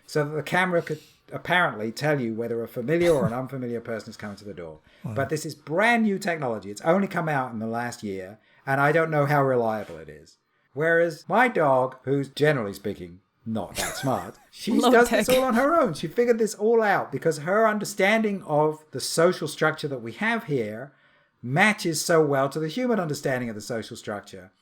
so that the camera could apparently tell you whether a familiar or an unfamiliar person is coming to the door. Wow. But this is brand new technology. It's only come out in the last year, and I don't know how reliable it is. Whereas my dog, who's generally speaking not that smart, she does this all on her own. She figured this all out because her understanding of the social structure that we have here matches so well to the human understanding of the social structure.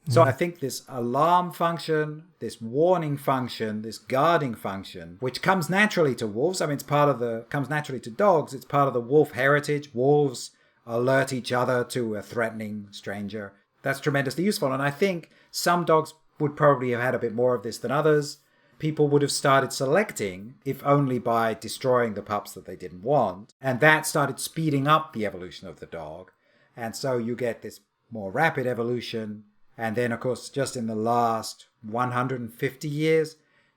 So I think this alarm function, this warning function, this guarding function, which comes naturally to wolves. I mean, comes naturally to dogs. It's part of the wolf heritage. Wolves alert each other to a threatening stranger. That's tremendously useful. And I think some dogs would probably have had a bit more of this than others. People would have started selecting, if only by destroying the pups that they didn't want. And that started speeding up the evolution of the dog. And so you get this more rapid evolution. And then, of course, just in the last 150 years,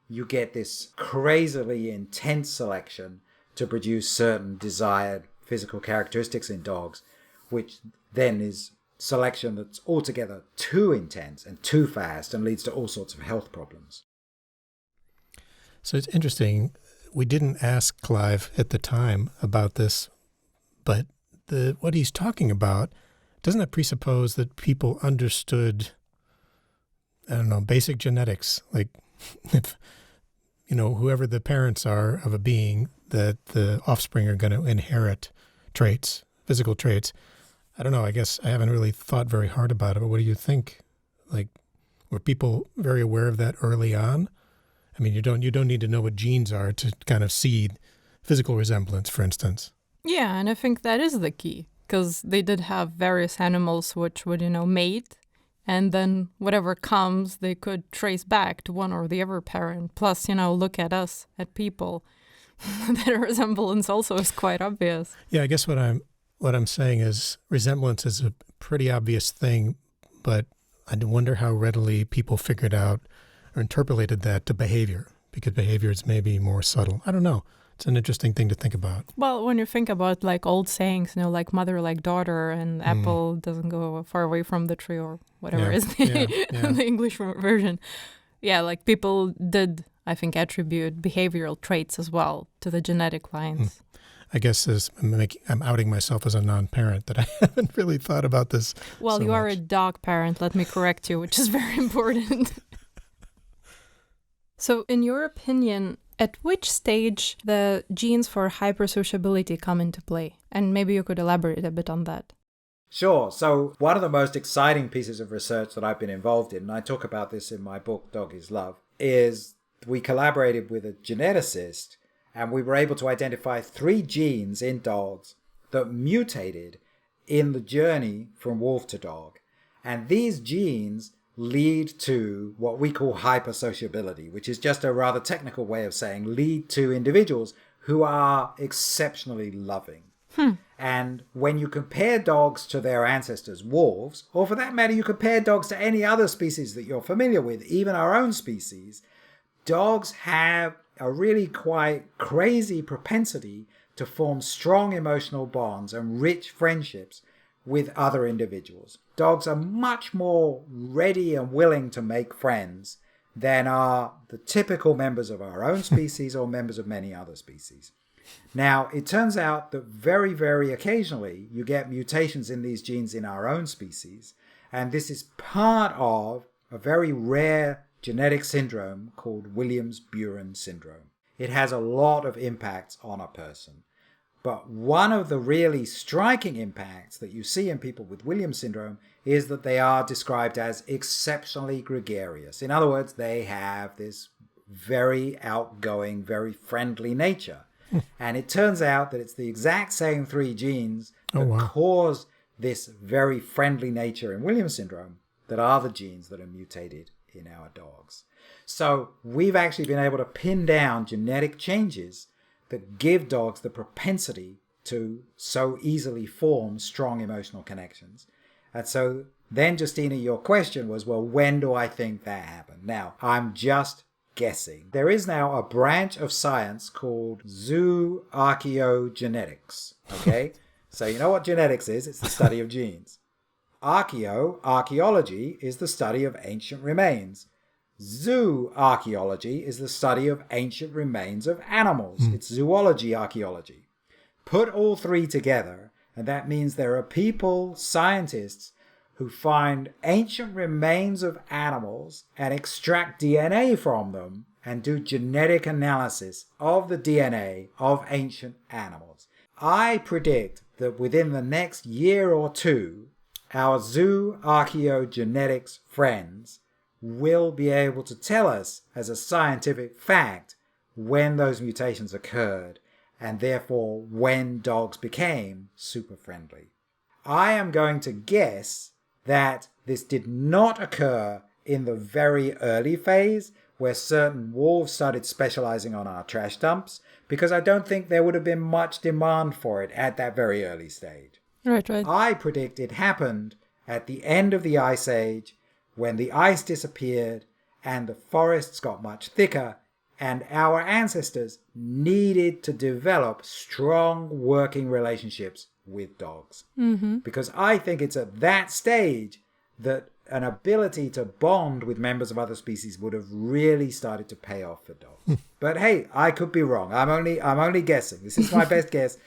you get this crazily intense selection to produce certain desired physical characteristics in dogs, which then is selection that's altogether too intense and too fast and leads to all sorts of health problems. So it's interesting. We didn't ask Clive at the time about this, but what he's talking about, doesn't it presuppose that people understood, I don't know, basic genetics? Like, if, whoever the parents are of a being, that the offspring are going to inherit traits, physical traits. I don't know. I guess I haven't really thought very hard about it, but what do you think? Like, were people very aware of that early on? I mean, you don't need to know what genes are to kind of see physical resemblance, for instance. Yeah, and I think that is the key. Because they did have various animals which would, mate, and then whatever comes, they could trace back to one or the other parent. Plus, look at us, at people. That resemblance also is quite obvious. Yeah, I guess what I'm saying is resemblance is a pretty obvious thing, but I wonder how readily people figured out or interpolated that to behavior, because behavior is maybe more subtle. I don't know. It's an interesting thing to think about. Well, when you think about like old sayings, like mother like daughter, and apple doesn't go far away from the tree, or whatever is the English version. Yeah, like people did, I think, attribute behavioral traits as well to the genetic lines. I guess I'm outing myself as a non-parent that I haven't really thought about this. Well, so you are much. a dog parent, let me correct you, which is very important. So, in your opinion, at which stage the genes for hypersociability come into play? And maybe you could elaborate a bit on that. Sure. So one of the most exciting pieces of research that I've been involved in, and I talk about this in my book, Dog is Love, is we collaborated with a geneticist, and we were able to identify 3 genes in dogs that mutated in the journey from wolf to dog. And these genes lead to what we call hypersociability, which is just a rather technical way of saying lead to individuals who are exceptionally loving. And when you compare dogs to their ancestors, wolves, or for that matter, you compare dogs to any other species that you're familiar with, even our own species, dogs have a really quite crazy propensity to form strong emotional bonds and rich friendships with other individuals. Dogs are much more ready and willing to make friends than are the typical members of our own species or members of many other species. Now, it turns out that very, very occasionally you get mutations in these genes in our own species, and this is part of a very rare genetic syndrome called Williams-Buren syndrome. It has a lot of impacts on a person. But one of the really striking impacts that you see in people with Williams syndrome is that they are described as exceptionally gregarious. In other words, they have this very outgoing, very friendly nature. And it turns out that it's the exact same 3 genes that cause this very friendly nature in Williams syndrome that are the genes that are mutated in our dogs. So we've actually been able to pin down genetic changes that give dogs the propensity to so easily form strong emotional connections. And so then, Justina, your question was, well, when do I think that happened? Now, I'm just guessing. There is now a branch of science called zooarchaeogenetics. Okay? So you know what genetics is? It's the study of genes. Archaeology, is the study of ancient remains. Zooarchaeology is the study of ancient remains of animals. It's zoology archaeology. Put all 3 together, and that means there are people, scientists, who find ancient remains of animals and extract DNA from them and do genetic analysis of the DNA of ancient animals. I predict that within the next year or 2, our zooarchaeogenetics friends will be able to tell us as a scientific fact when those mutations occurred, and therefore when dogs became super friendly. I am going to guess that this did not occur in the very early phase where certain wolves started specializing on our trash dumps, because I don't think there would have been much demand for it at that very early stage. Right. I predict it happened at the end of the Ice Age, when the ice disappeared and the forests got much thicker, and our ancestors needed to develop strong working relationships with dogs. Because I think it's at that stage that an ability to bond with members of other species would have really started to pay off for dogs. But hey, I could be wrong. I'm only guessing. This is my best guess.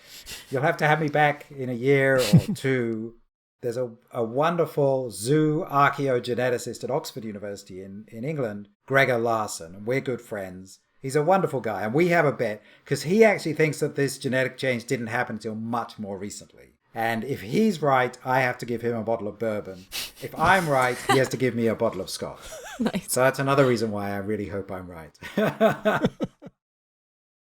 You'll have to have me back in a year or 2. There's a wonderful zooarchaeogeneticist at Oxford University in England, Gregor Larson, and we're good friends. He's a wonderful guy, and we have a bet, because he actually thinks that this genetic change didn't happen until much more recently. And if he's right, I have to give him a bottle of bourbon. If I'm right, he has to give me a bottle of scotch. Nice. So that's another reason why I really hope I'm right.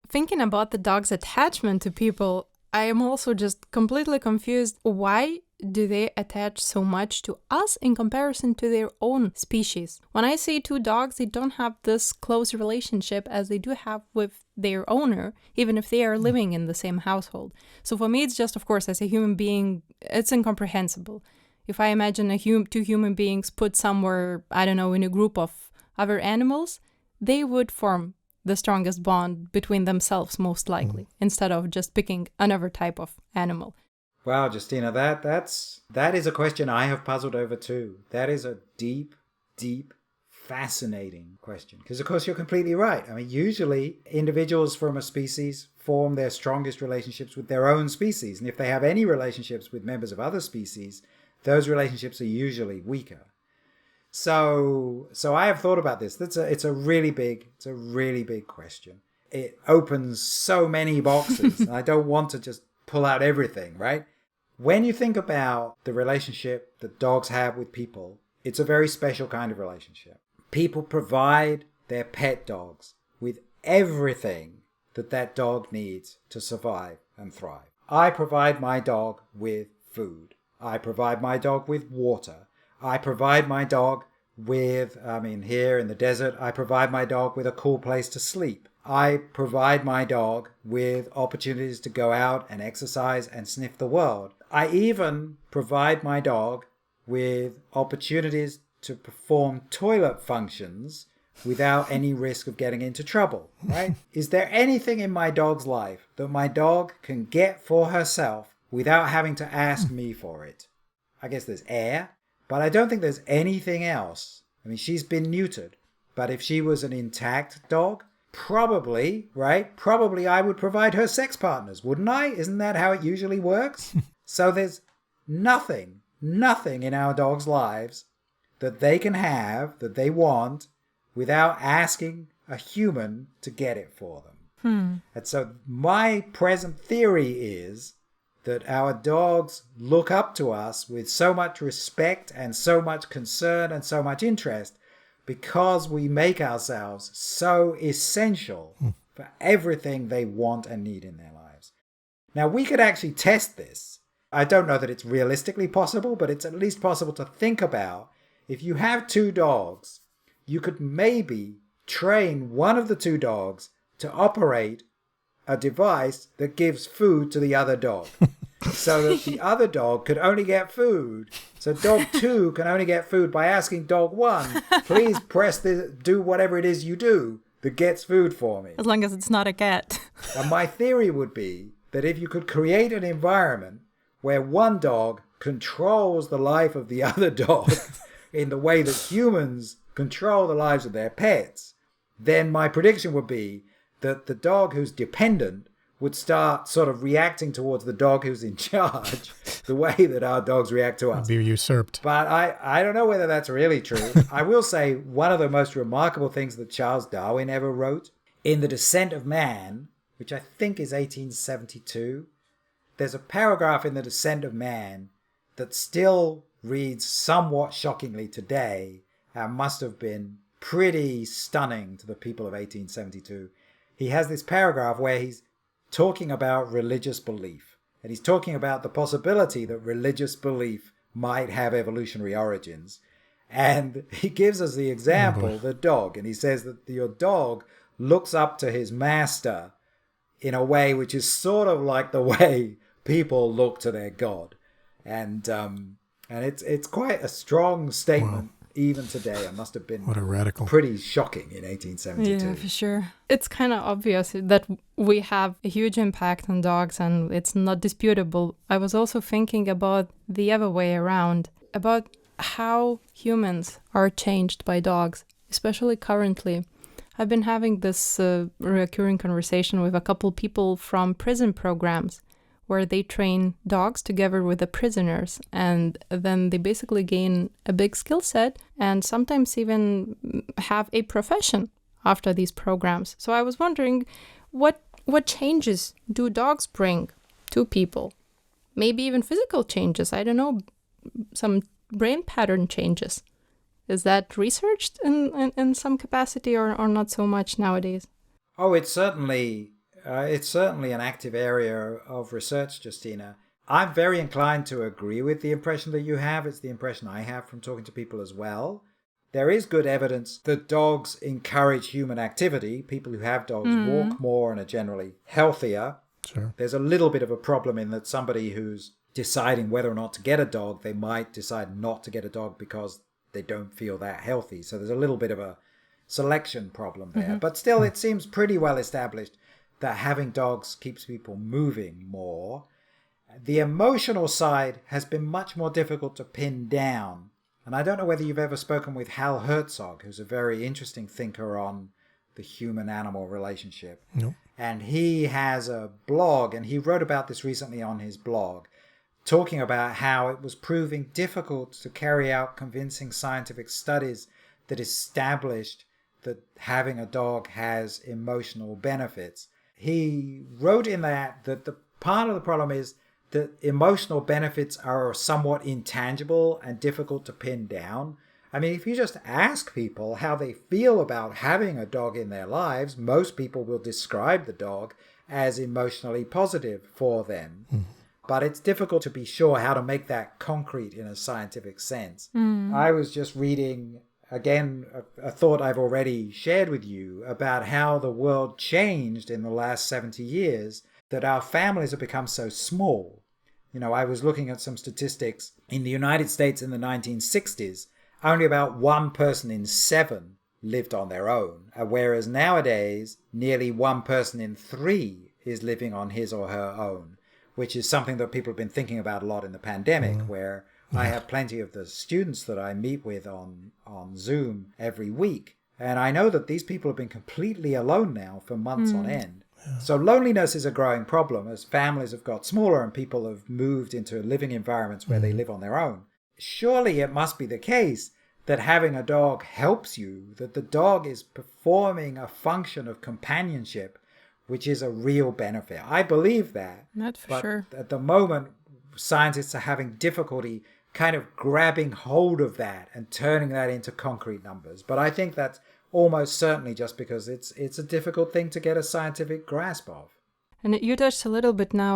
Thinking about the dog's attachment to people, I am also just completely confused. Why do they attach so much to us in comparison to their own species? When I see 2 dogs, they don't have this close relationship as they do have with their owner, even if they are living in the same household. So for me, it's just, of course, as a human being, it's incomprehensible. If I imagine 2 human beings put somewhere, I don't know, in a group of other animals, they would form the strongest bond between themselves, most likely, instead of just picking another type of animal. Wow, Justina, that is a question I have puzzled over too. That is a deep, fascinating question. Because of course you're completely right. I mean, usually individuals from a species form their strongest relationships with their own species. And if they have any relationships with members of other species, those relationships are usually weaker. So I have thought about this. It's a really big question. It opens so many boxes. I don't want to just pull out everything, right? When you think about the relationship that dogs have with people, it's a very special kind of relationship. People provide their pet dogs with everything that dog needs to survive and thrive. I provide my dog with food. I provide my dog with water. I provide my dog with, here in the desert, I provide my dog with a cool place to sleep. I provide my dog with opportunities to go out and exercise and sniff the world. I even provide my dog with opportunities to perform toilet functions without any risk of getting into trouble, right? Is there anything in my dog's life that my dog can get for herself without having to ask me for it? I guess there's air, but I don't think there's anything else. I mean, she's been neutered, but if she was an intact dog, probably, right? Probably I would provide her sex partners, wouldn't I? Isn't that how it usually works? So there's nothing in our dogs' lives that they can have, that they want, without asking a human to get it for them. And so my present theory is that our dogs look up to us with so much respect and so much concern and so much interest because we make ourselves so essential for everything they want and need in their lives. Now, we could actually test this. I don't know that it's realistically possible, but it's at least possible to think about. If you have two dogs, you could maybe train one of the two dogs to operate a device that gives food to the other dog. So that the other dog could only get food. So dog 2 can only get food by asking dog 1, please press this, do whatever it is you do that gets food for me. As long as it's not a cat. And my theory would be that if you could create an environment where one dog controls the life of the other dog in the way that humans control the lives of their pets, then my prediction would be that the dog who's dependent would start sort of reacting towards the dog who's in charge the way that our dogs react to us. Be usurped. But I don't know whether that's really true. I will say one of the most remarkable things that Charles Darwin ever wrote, in The Descent of Man, which I think is 1872, there's a paragraph in The Descent of Man that still reads somewhat shockingly today and must have been pretty stunning to the people of 1872. He has this paragraph where he's talking about religious belief. And he's talking about the possibility that religious belief might have evolutionary origins. And he gives us the example, the dog. And he says that your dog looks up to his master in a way which is sort of like the way people look to their God. And it's quite a strong statement. Wow. Even today, it must have been what a radical. Pretty shocking in 1872. Yeah, for sure. It's kind of obvious that we have a huge impact on dogs, and it's not disputable. I was also thinking about the other way around, about how humans are changed by dogs, especially currently. I've been having this recurring conversation with a couple people from prison programs, where they train dogs together with the prisoners, and then they basically gain a big skill set and sometimes even have a profession after these programs. So I was wondering, what changes do dogs bring to people? Maybe even physical changes, I don't know, some brain pattern changes. Is that researched in some capacity or not so much nowadays? Oh, it's certainly an active area of research, Justina. I'm very inclined to agree with the impression that you have. It's the impression I have from talking to people as well. There is good evidence that dogs encourage human activity. People who have dogs walk more and are generally healthier. Sure. There's a little bit of a problem in that somebody who's deciding whether or not to get a dog, they might decide not to get a dog because they don't feel that healthy. So there's a little bit of a selection problem there. But still, it seems pretty well established that having dogs keeps people moving more. The emotional side has been much more difficult to pin down. And I don't know whether you've ever spoken with Hal Herzog, who's a very interesting thinker on the human-animal relationship. Nope. And he has a blog, and he wrote about this recently on his blog, talking about how it was proving difficult to carry out convincing scientific studies that established that having a dog has emotional benefits. He wrote in that the part of the problem is that emotional benefits are somewhat intangible and difficult to pin down. I mean, if you just ask people how they feel about having a dog in their lives, most people will describe the dog as emotionally positive for them. But it's difficult to be sure how to make that concrete in a scientific sense. I was just reading, again, a thought I've already shared with you about how the world changed in the last 70 years, that our families have become so small. You know, I was looking at some statistics. In the United States in the 1960s, only about 1 person in 7 lived on their own, whereas nowadays, nearly 1 person in 3 is living on his or her own, which is something that people have been thinking about a lot in the pandemic, where I have plenty of the students that I meet with on Zoom every week. And I know that these people have been completely alone now for months on end. Yeah. So loneliness is a growing problem as families have got smaller and people have moved into living environments where they live on their own. Surely it must be the case that having a dog helps you, that the dog is performing a function of companionship which is a real benefit. I believe that. Not for but sure. At the moment, scientists are having difficulty kind of grabbing hold of that and turning that into concrete numbers. But I think that's almost certainly just because it's a difficult thing to get a scientific grasp of. And you touched a little bit now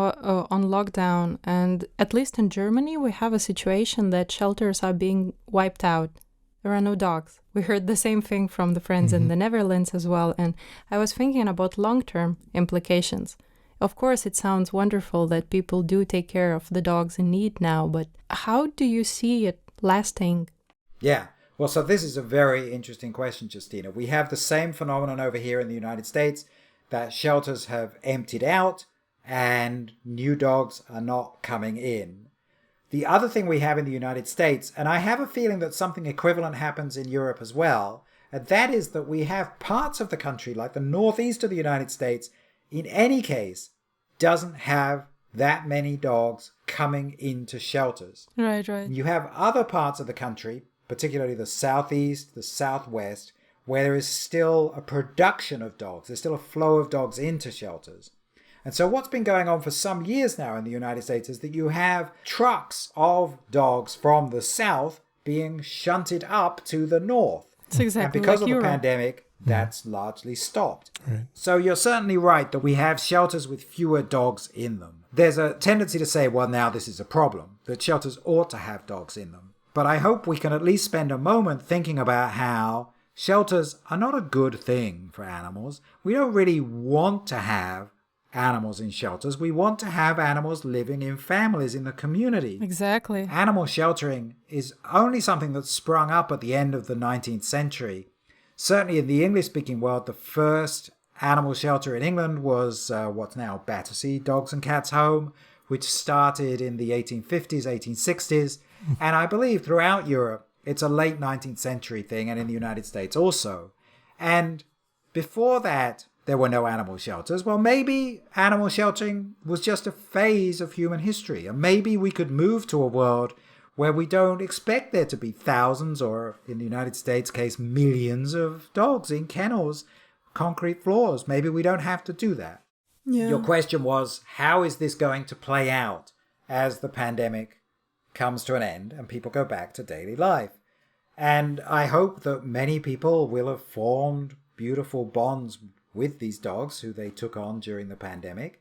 on lockdown, and at least in Germany, we have a situation that shelters are being wiped out. There are no dogs. We heard the same thing from the friends in the Netherlands as well, and I was thinking about long-term implications. Of course, it sounds wonderful that people do take care of the dogs in need now, but how do you see it lasting? Yeah. Well, so this is a very interesting question, Justina. We have the same phenomenon over here in the United States, that shelters have emptied out and new dogs are not coming in. The other thing we have in the United States, and I have a feeling that something equivalent happens in Europe as well, and that is that we have parts of the country, like the northeast of the United States, in any case, doesn't have that many dogs coming into shelters. Right. You have other parts of the country, particularly the southeast, the southwest, where there is still a production of dogs. There's still a flow of dogs into shelters. And so what's been going on for some years now in the United States is that you have trucks of dogs from the south being shunted up to the north. It's exactly And because like of Europe. the pandemic, that's largely stopped. Right. So you're certainly right that we have shelters with fewer dogs in them. There's a tendency to say, well, now this is a problem, that shelters ought to have dogs in them. But I hope we can at least spend a moment thinking about how shelters are not a good thing for animals. We don't really want to have animals in shelters. We want to have animals living in families in the community. Exactly. Animal sheltering is only something that sprung up at the end of the 19th century. Certainly in the English-speaking world, the first animal shelter in England was what's now Battersea Dogs and Cats Home, which started in the 1850s, 1860s. And I believe throughout Europe, it's a late 19th century thing, and in the United States also. And before that, there were no animal shelters. Well, maybe animal sheltering was just a phase of human history. And maybe we could move to a world where we don't expect there to be thousands, or in the United States case, millions of dogs in kennels, concrete floors. Maybe we don't have to do that. Yeah. Your question was, how is this going to play out as the pandemic comes to an end and people go back to daily life? And I hope that many people will have formed beautiful bonds with these dogs who they took on during the pandemic.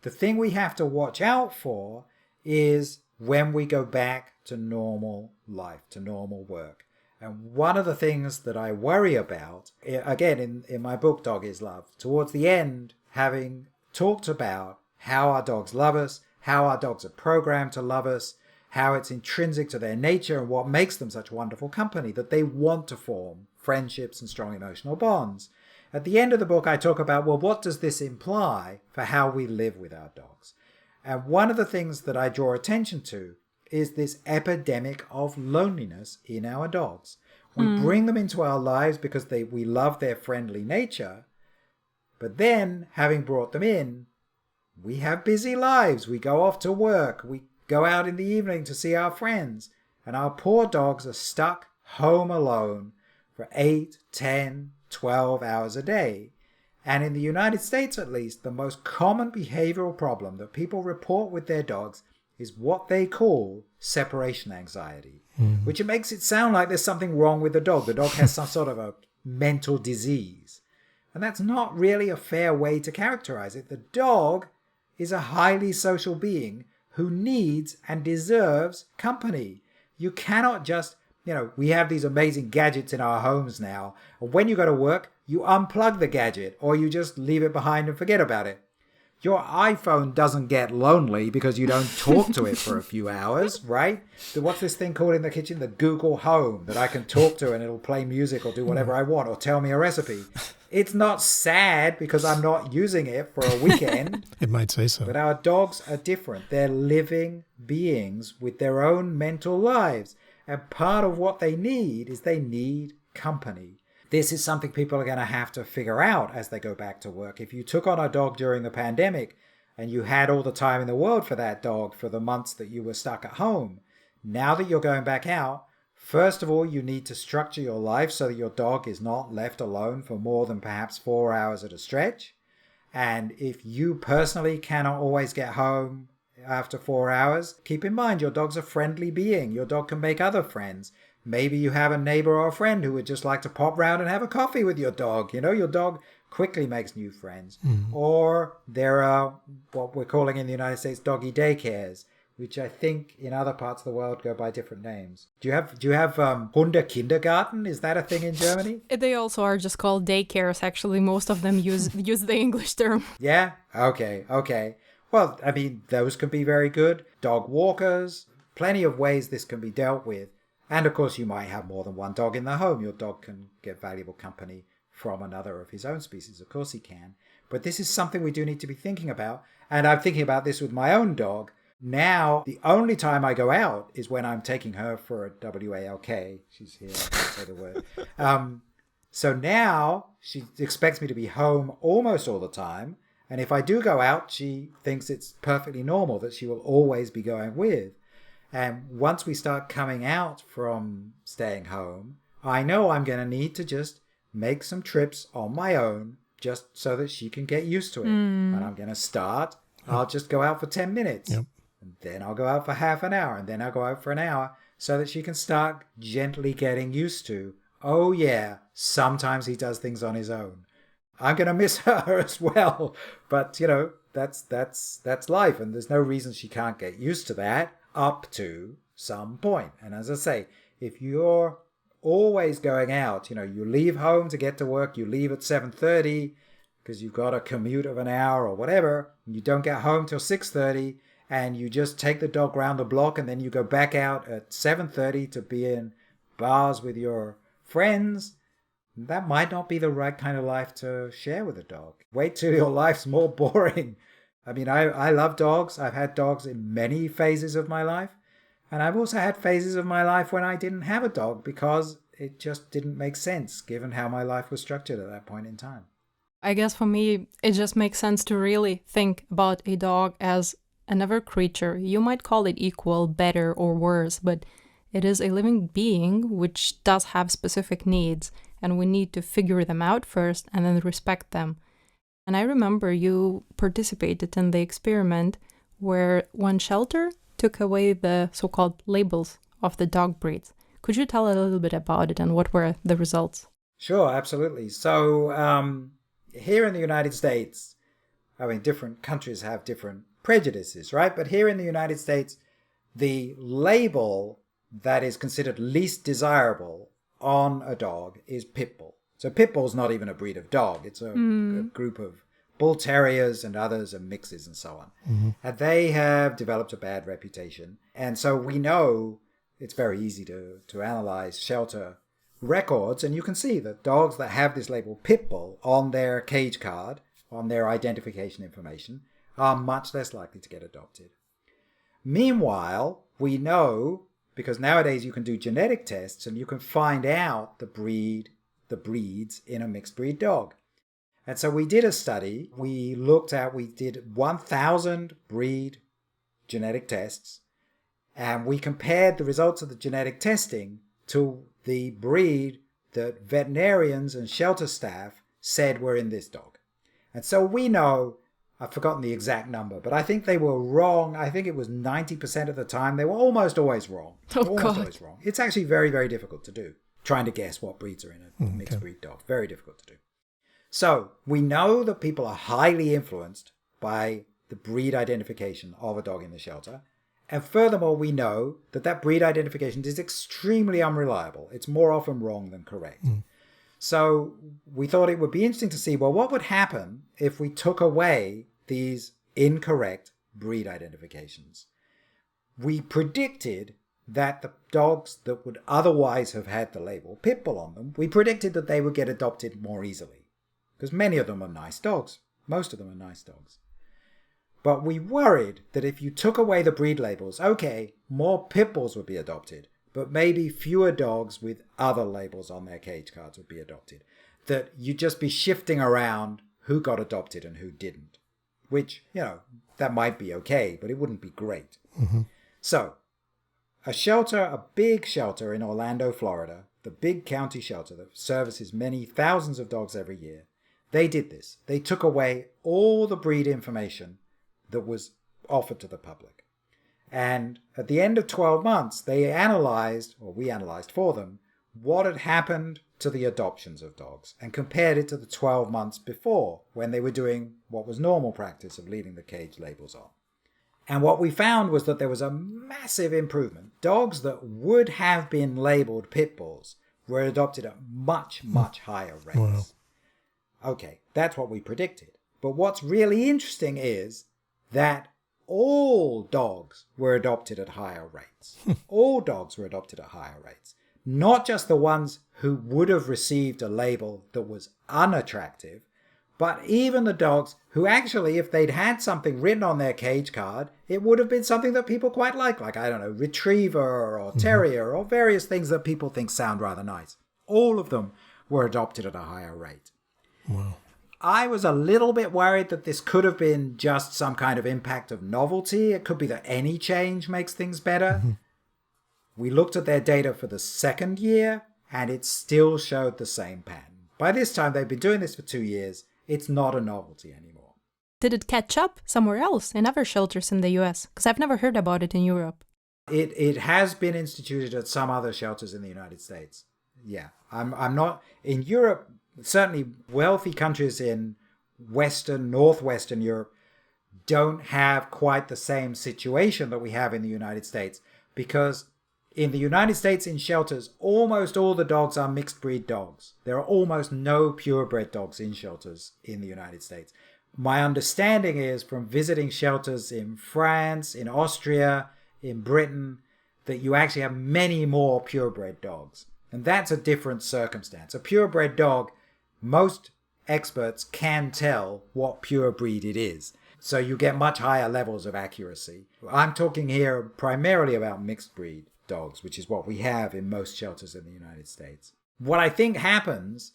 The thing we have to watch out for is when we go back to normal life, to normal work. And one of the things that I worry about, again, in my book, Dog is Love, towards the end, having talked about how our dogs love us, how our dogs are programmed to love us, how it's intrinsic to their nature and what makes them such wonderful company, that they want to form friendships and strong emotional bonds. At the end of the book, I talk about, well, what does this imply for how we live with our dogs? And one of the things that I draw attention to is this epidemic of loneliness in our dogs. We bring them into our lives because we love their friendly nature, but then, having brought them in, we have busy lives. We go off to work. We go out in the evening to see our friends. And our poor dogs are stuck home alone for 8, 10, 12 hours a day. And in the United States, at least, the most common behavioral problem that people report with their dogs is what they call separation anxiety, which makes it sound like there's something wrong with the dog. The dog has some sort of a mental disease. And that's not really a fair way to characterize it. The dog is a highly social being who needs and deserves company. You cannot just, we have these amazing gadgets in our homes now. When you go to work, you unplug the gadget or you just leave it behind and forget about it. Your iPhone doesn't get lonely because you don't talk to it for a few hours, right? What's this thing called in the kitchen? The Google Home, that I can talk to and it'll play music or do whatever I want or tell me a recipe. It's not sad because I'm not using it for a weekend. It might say so. But our dogs are different. They're living beings with their own mental lives. And part of what they need is they need company. This is something people are going to have to figure out as they go back to work. If you took on a dog during the pandemic and you had all the time in the world for that dog for the months that you were stuck at home, now that you're going back out, first of all, you need to structure your life so that your dog is not left alone for more than perhaps 4 hours at a stretch. And if you personally cannot always get home after 4 hours, keep in mind your dog's a friendly being. Your dog can make other friends. Maybe you have a neighbor or a friend who would just like to pop round and have a coffee with your dog. You know, your dog quickly makes new friends. Or there are what we're calling in the United States doggy daycares, which I think in other parts of the world go by different names. Do you have Hunde Kindergarten? Is that a thing in Germany? They also are just called daycares. Actually, most of them use the English term. Yeah? Okay. Well, I mean, those can be very good. Dog walkers, plenty of ways this can be dealt with. And of course, you might have more than one dog in the home. Your dog can get valuable company from another of his own species. Of course he can. But this is something we do need to be thinking about. And I'm thinking about this with my own dog. Now, the only time I go out is when I'm taking her for a WALK. She's here, I can't say the word. So now she expects me to be home almost all the time. And if I do go out, she thinks it's perfectly normal that she will always be going with. And once we start coming out from staying home, I know I'm going to need to just make some trips on my own just so that she can get used to it. And I'm going to start. I'll just go out for 10 minutes. Yep. And then I'll go out for half an hour. And then I'll go out for an hour so that she can start gently getting used to, oh yeah, sometimes he does things on his own. I'm going to miss her as well. But, you know, that's life. And there's no reason she can't get used to that up to some point. And as I say, if you're always going out, you know, you leave home to get to work, you leave at 7:30 because you've got a commute of an hour or whatever, and you don't get home till 6:30, and you just take the dog round the block, and then you go back out at 7:30 to be in bars with your friends, that might not be the right kind of life to share with a dog. Wait till your life's more boring. I mean, I love dogs. I've had dogs in many phases of my life. And I've also had phases of my life when I didn't have a dog because it just didn't make sense given how my life was structured at that point in time. I guess for me, it just makes sense to really think about a dog as another creature. You might call it equal, better, or worse, but it is a living being which does have specific needs, and we need to figure them out first and then respect them. And I remember you participated in the experiment where one shelter took away the so-called labels of the dog breeds. Could you tell a little bit about it and what were the results? Sure, absolutely. So here in the United States, I mean, different countries have different prejudices, right? But here in the United States, the label that is considered least desirable on a dog is pit bull. So pit bull's not even a breed of dog. It's a group of bull terriers and others and mixes and so on. And they have developed a bad reputation. And so we know it's very easy to analyze shelter records. And you can see that dogs that have this label pit bull on their cage card, on their identification information, are much less likely to get adopted. Meanwhile, we know, because nowadays you can do genetic tests and you can find out the breeds in a mixed breed dog. And so we did a study. We did 1,000 breed genetic tests, and we compared the results of the genetic testing to the breed that veterinarians and shelter staff said were in this dog. And so we know, I've forgotten the exact number, but I think they were wrong. I think it was 90% of the time. They were almost always wrong. Always wrong. It's actually very, very difficult to do, trying to guess what breeds are in a mixed breed dog. Very difficult to do. So we know that people are highly influenced by the breed identification of a dog in the shelter. And furthermore, we know that breed identification is extremely unreliable. It's more often wrong than correct. So we thought it would be interesting to see, well, what would happen if we took away these incorrect breed identifications? We predicted that the dogs that would otherwise have had the label pit bull on them, we predicted that they would get adopted more easily. Because many of them are nice dogs. Most of them are nice dogs. But we worried that if you took away the breed labels, okay, more pit bulls would be adopted, but maybe fewer dogs with other labels on their cage cards would be adopted. That you'd just be shifting around who got adopted and who didn't. Which, that might be okay, but it wouldn't be great. So, a big shelter in Orlando, Florida, the big county shelter that services many thousands of dogs every year, They did this. They took away all the breed information that was offered to the public. And at the end of 12 months, they analyzed, or we analyzed for them, what had happened to the adoptions of dogs and compared it to the 12 months before when they were doing what was normal practice of leaving the cage labels on. And what we found was that there was a massive improvement. Dogs that would have been labeled pit bulls were adopted at much, much higher rates. Wow. Okay, that's what we predicted. But what's really interesting is that all dogs were adopted at higher rates. All dogs were adopted at higher rates. Not just the ones who would have received a label that was unattractive, but even the dogs who actually, if they'd had something written on their cage card, it would have been something that people quite like, I don't know, retriever or terrier or various things that people think sound rather nice. All of them were adopted at a higher rate. Wow. I was a little bit worried that this could have been just some kind of impact of novelty. It could be that any change makes things better. We looked at their data for the second year, and it still showed the same pattern. By this time, they've been doing this for 2 years. It's not a novelty anymore. Did it catch up somewhere else in other shelters in the US? Because I've never heard about it in Europe. It has been instituted at some other shelters in the United States. Yeah, I'm not in Europe. Certainly, wealthy countries in northwestern Europe don't have quite the same situation that we have in the United States, because in the United States, in shelters, almost all the dogs are mixed breed dogs. There are almost no purebred dogs in shelters in the United States. My understanding is from visiting shelters in France, in Austria, in Britain, that you actually have many more purebred dogs. And that's a different circumstance. A purebred dog, most experts can tell what pure breed it is. So you get much higher levels of accuracy. I'm talking here primarily about mixed breed dogs, which is what we have in most shelters in the United States. What I think happens,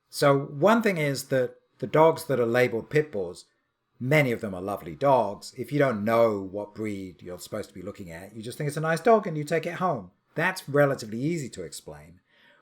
so one thing is that the dogs that are labeled pit bulls, many of them are lovely dogs. If you don't know what breed you're supposed to be looking at, you just think it's a nice dog and you take it home. That's relatively easy to explain.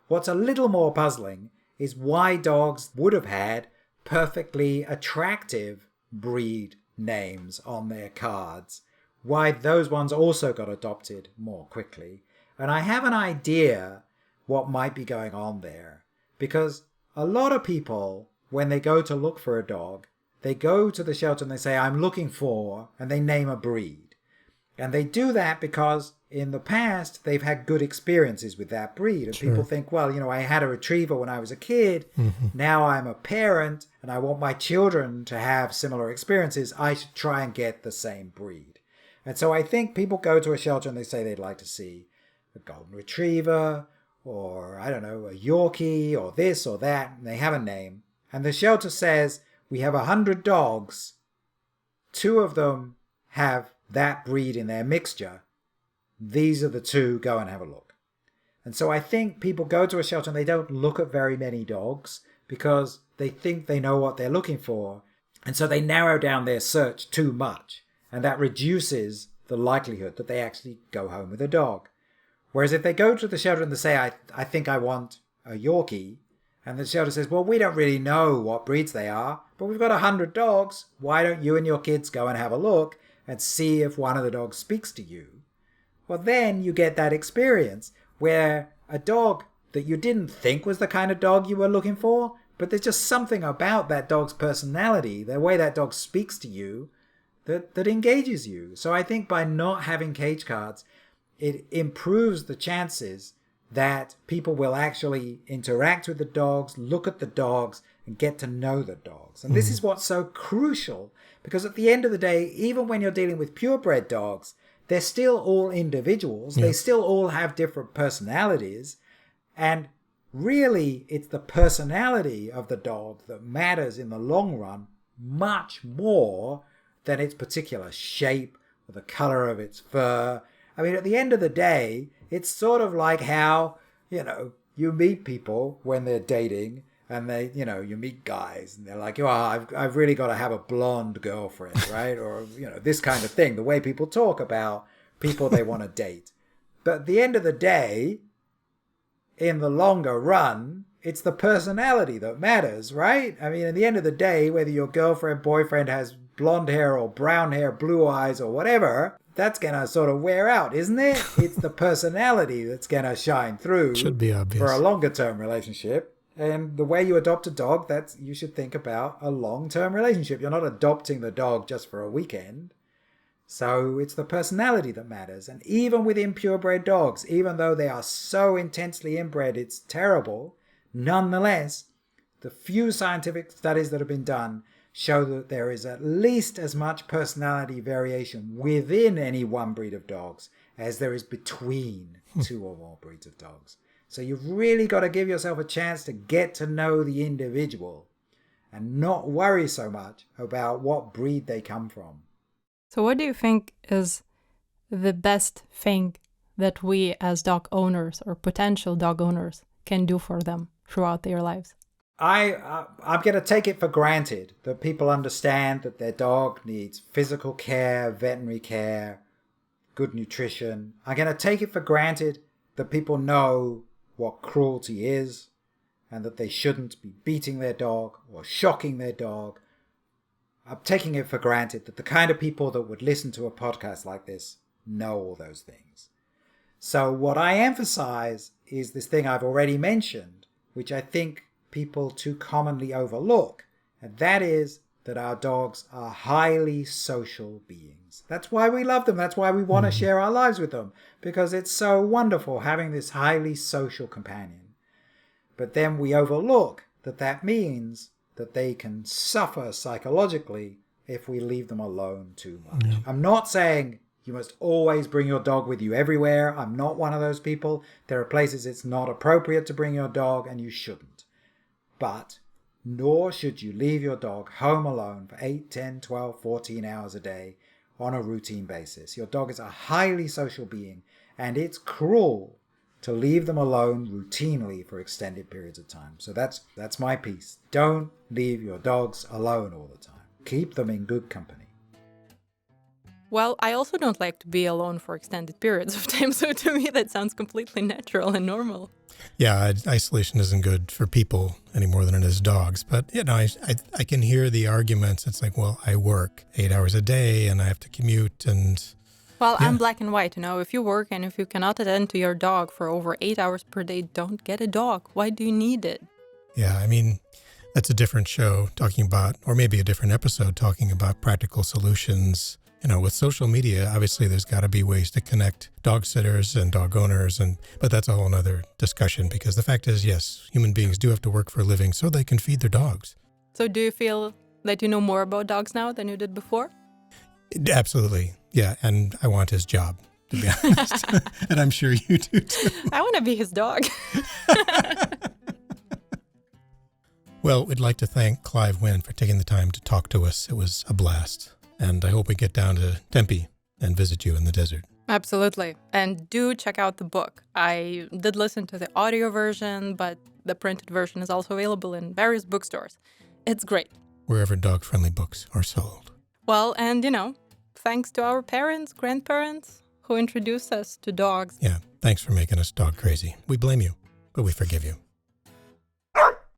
What's a little more puzzling is why dogs would have had perfectly attractive breed names on their cards, why those ones also got adopted more quickly. And I have an idea what might be going on there, because a lot of people, when they go to look for a dog, they go to the shelter and they say, I'm looking for, and they name a breed. And they do that because in the past, they've had good experiences with that breed. And people think, well, I had a retriever when I was a kid. Now I'm a parent and I want my children to have similar experiences. I should try and get the same breed. And so I think people go to a shelter and they say they'd like to see a golden retriever or, I don't know, a Yorkie or this or that. And they have a name. And the shelter says, we have 100 dogs. 2 of them have that breed in their mixture. These are the 2, go and have a look. And so I think people go to a shelter and they don't look at very many dogs because they think they know what they're looking for. And so they narrow down their search too much. And that reduces the likelihood that they actually go home with a dog. Whereas if they go to the shelter and they say, I think I want a Yorkie, and the shelter says, well, we don't really know what breeds they are, but we've got 100 dogs. Why don't you and your kids go and have a look and see if one of the dogs speaks to you? Well, then you get that experience where a dog that you didn't think was the kind of dog you were looking for, but there's just something about that dog's personality, the way that dog speaks to you, that engages you. So I think by not having cage cards, it improves the chances that people will actually interact with the dogs, look at the dogs, and get to know the dogs. And this is what's so crucial, because at the end of the day, even when you're dealing with purebred dogs, they're still all individuals. They still all have different personalities. And really, it's the personality of the dog that matters in the long run much more than its particular shape or the color of its fur. I mean, at the end of the day, it's sort of like how, you meet people when they're dating and they, you meet guys and they're like, I've really got to have a blonde girlfriend, right? Or, this kind of thing, the way people talk about people they want to date. But at the end of the day, in the longer run, It's the personality that matters, right? I mean, at the end of the day, whether your girlfriend, boyfriend has blonde hair or brown hair, blue eyes or whatever, that's going to sort of wear out, isn't it? It's the personality that's going to shine through. Should be obvious. For a longer term relationship. And the way you adopt a dog, you should think about a long-term relationship. You're not adopting the dog just for a weekend. So it's the personality that matters. And even within purebred dogs, even though they are so intensely inbred, it's terrible. Nonetheless, the few scientific studies that have been done show that there is at least as much personality variation within any one breed of dogs as there is between two or more breeds of dogs. So you've really got to give yourself a chance to get to know the individual and not worry so much about what breed they come from. So what do you think is the best thing that we as dog owners or potential dog owners can do for them throughout their lives? I'm going to take it for granted that people understand that their dog needs physical care, veterinary care, good nutrition. I'm going to take it for granted that people know what cruelty is and that they shouldn't be beating their dog or shocking their dog. I'm taking it for granted that the kind of people that would listen to a podcast like this know all those things. So what I emphasize is this thing I've already mentioned, which I think people too commonly overlook, and that is that our dogs are highly social beings. That's why we love them. That's why we want to share our lives with them, because it's so wonderful having this highly social companion. But then we overlook that means that they can suffer psychologically if we leave them alone too much. Yeah. I'm not saying you must always bring your dog with you everywhere. I'm not one of those people. There are places it's not appropriate to bring your dog, and you shouldn't. But nor should you leave your dog home alone for 8, 10, 12, 14 hours a day on a routine basis. Your dog is a highly social being, and it's cruel to leave them alone routinely for extended periods of time. So that's my piece. Don't leave your dogs alone all the time. Keep them in good company. Well, I also don't like to be alone for extended periods of time, so to me that sounds completely natural and normal. Yeah, isolation isn't good for people any more than it is dogs. But, I can hear the arguments. It's like, well, I work 8 hours a day and I have to commute and... Well, yeah. I'm black and white, If you work and if you cannot attend to your dog for over 8 hours per day, don't get a dog. Why do you need it? Yeah, that's a different show talking about, or maybe a different episode talking about practical solutions. With social media, obviously there's got to be ways to connect dog sitters and dog owners, but that's a whole other discussion, because the fact is, yes, human beings do have to work for a living so they can feed their dogs. So do you feel that you know more about dogs now than you did before? Absolutely, yeah, and I want his job, to be honest, and I'm sure you do too. I want to be his dog. Well, we'd like to thank Clive Wynne for taking the time to talk to us. It was a blast. And I hope we get down to Tempe and visit you in the desert. Absolutely. And do check out the book. I did listen to the audio version, but the printed version is also available in various bookstores. It's great. Wherever dog-friendly books are sold. Well, and thanks to our parents, grandparents, who introduced us to dogs. Yeah, thanks for making us dog crazy. We blame you, but we forgive you.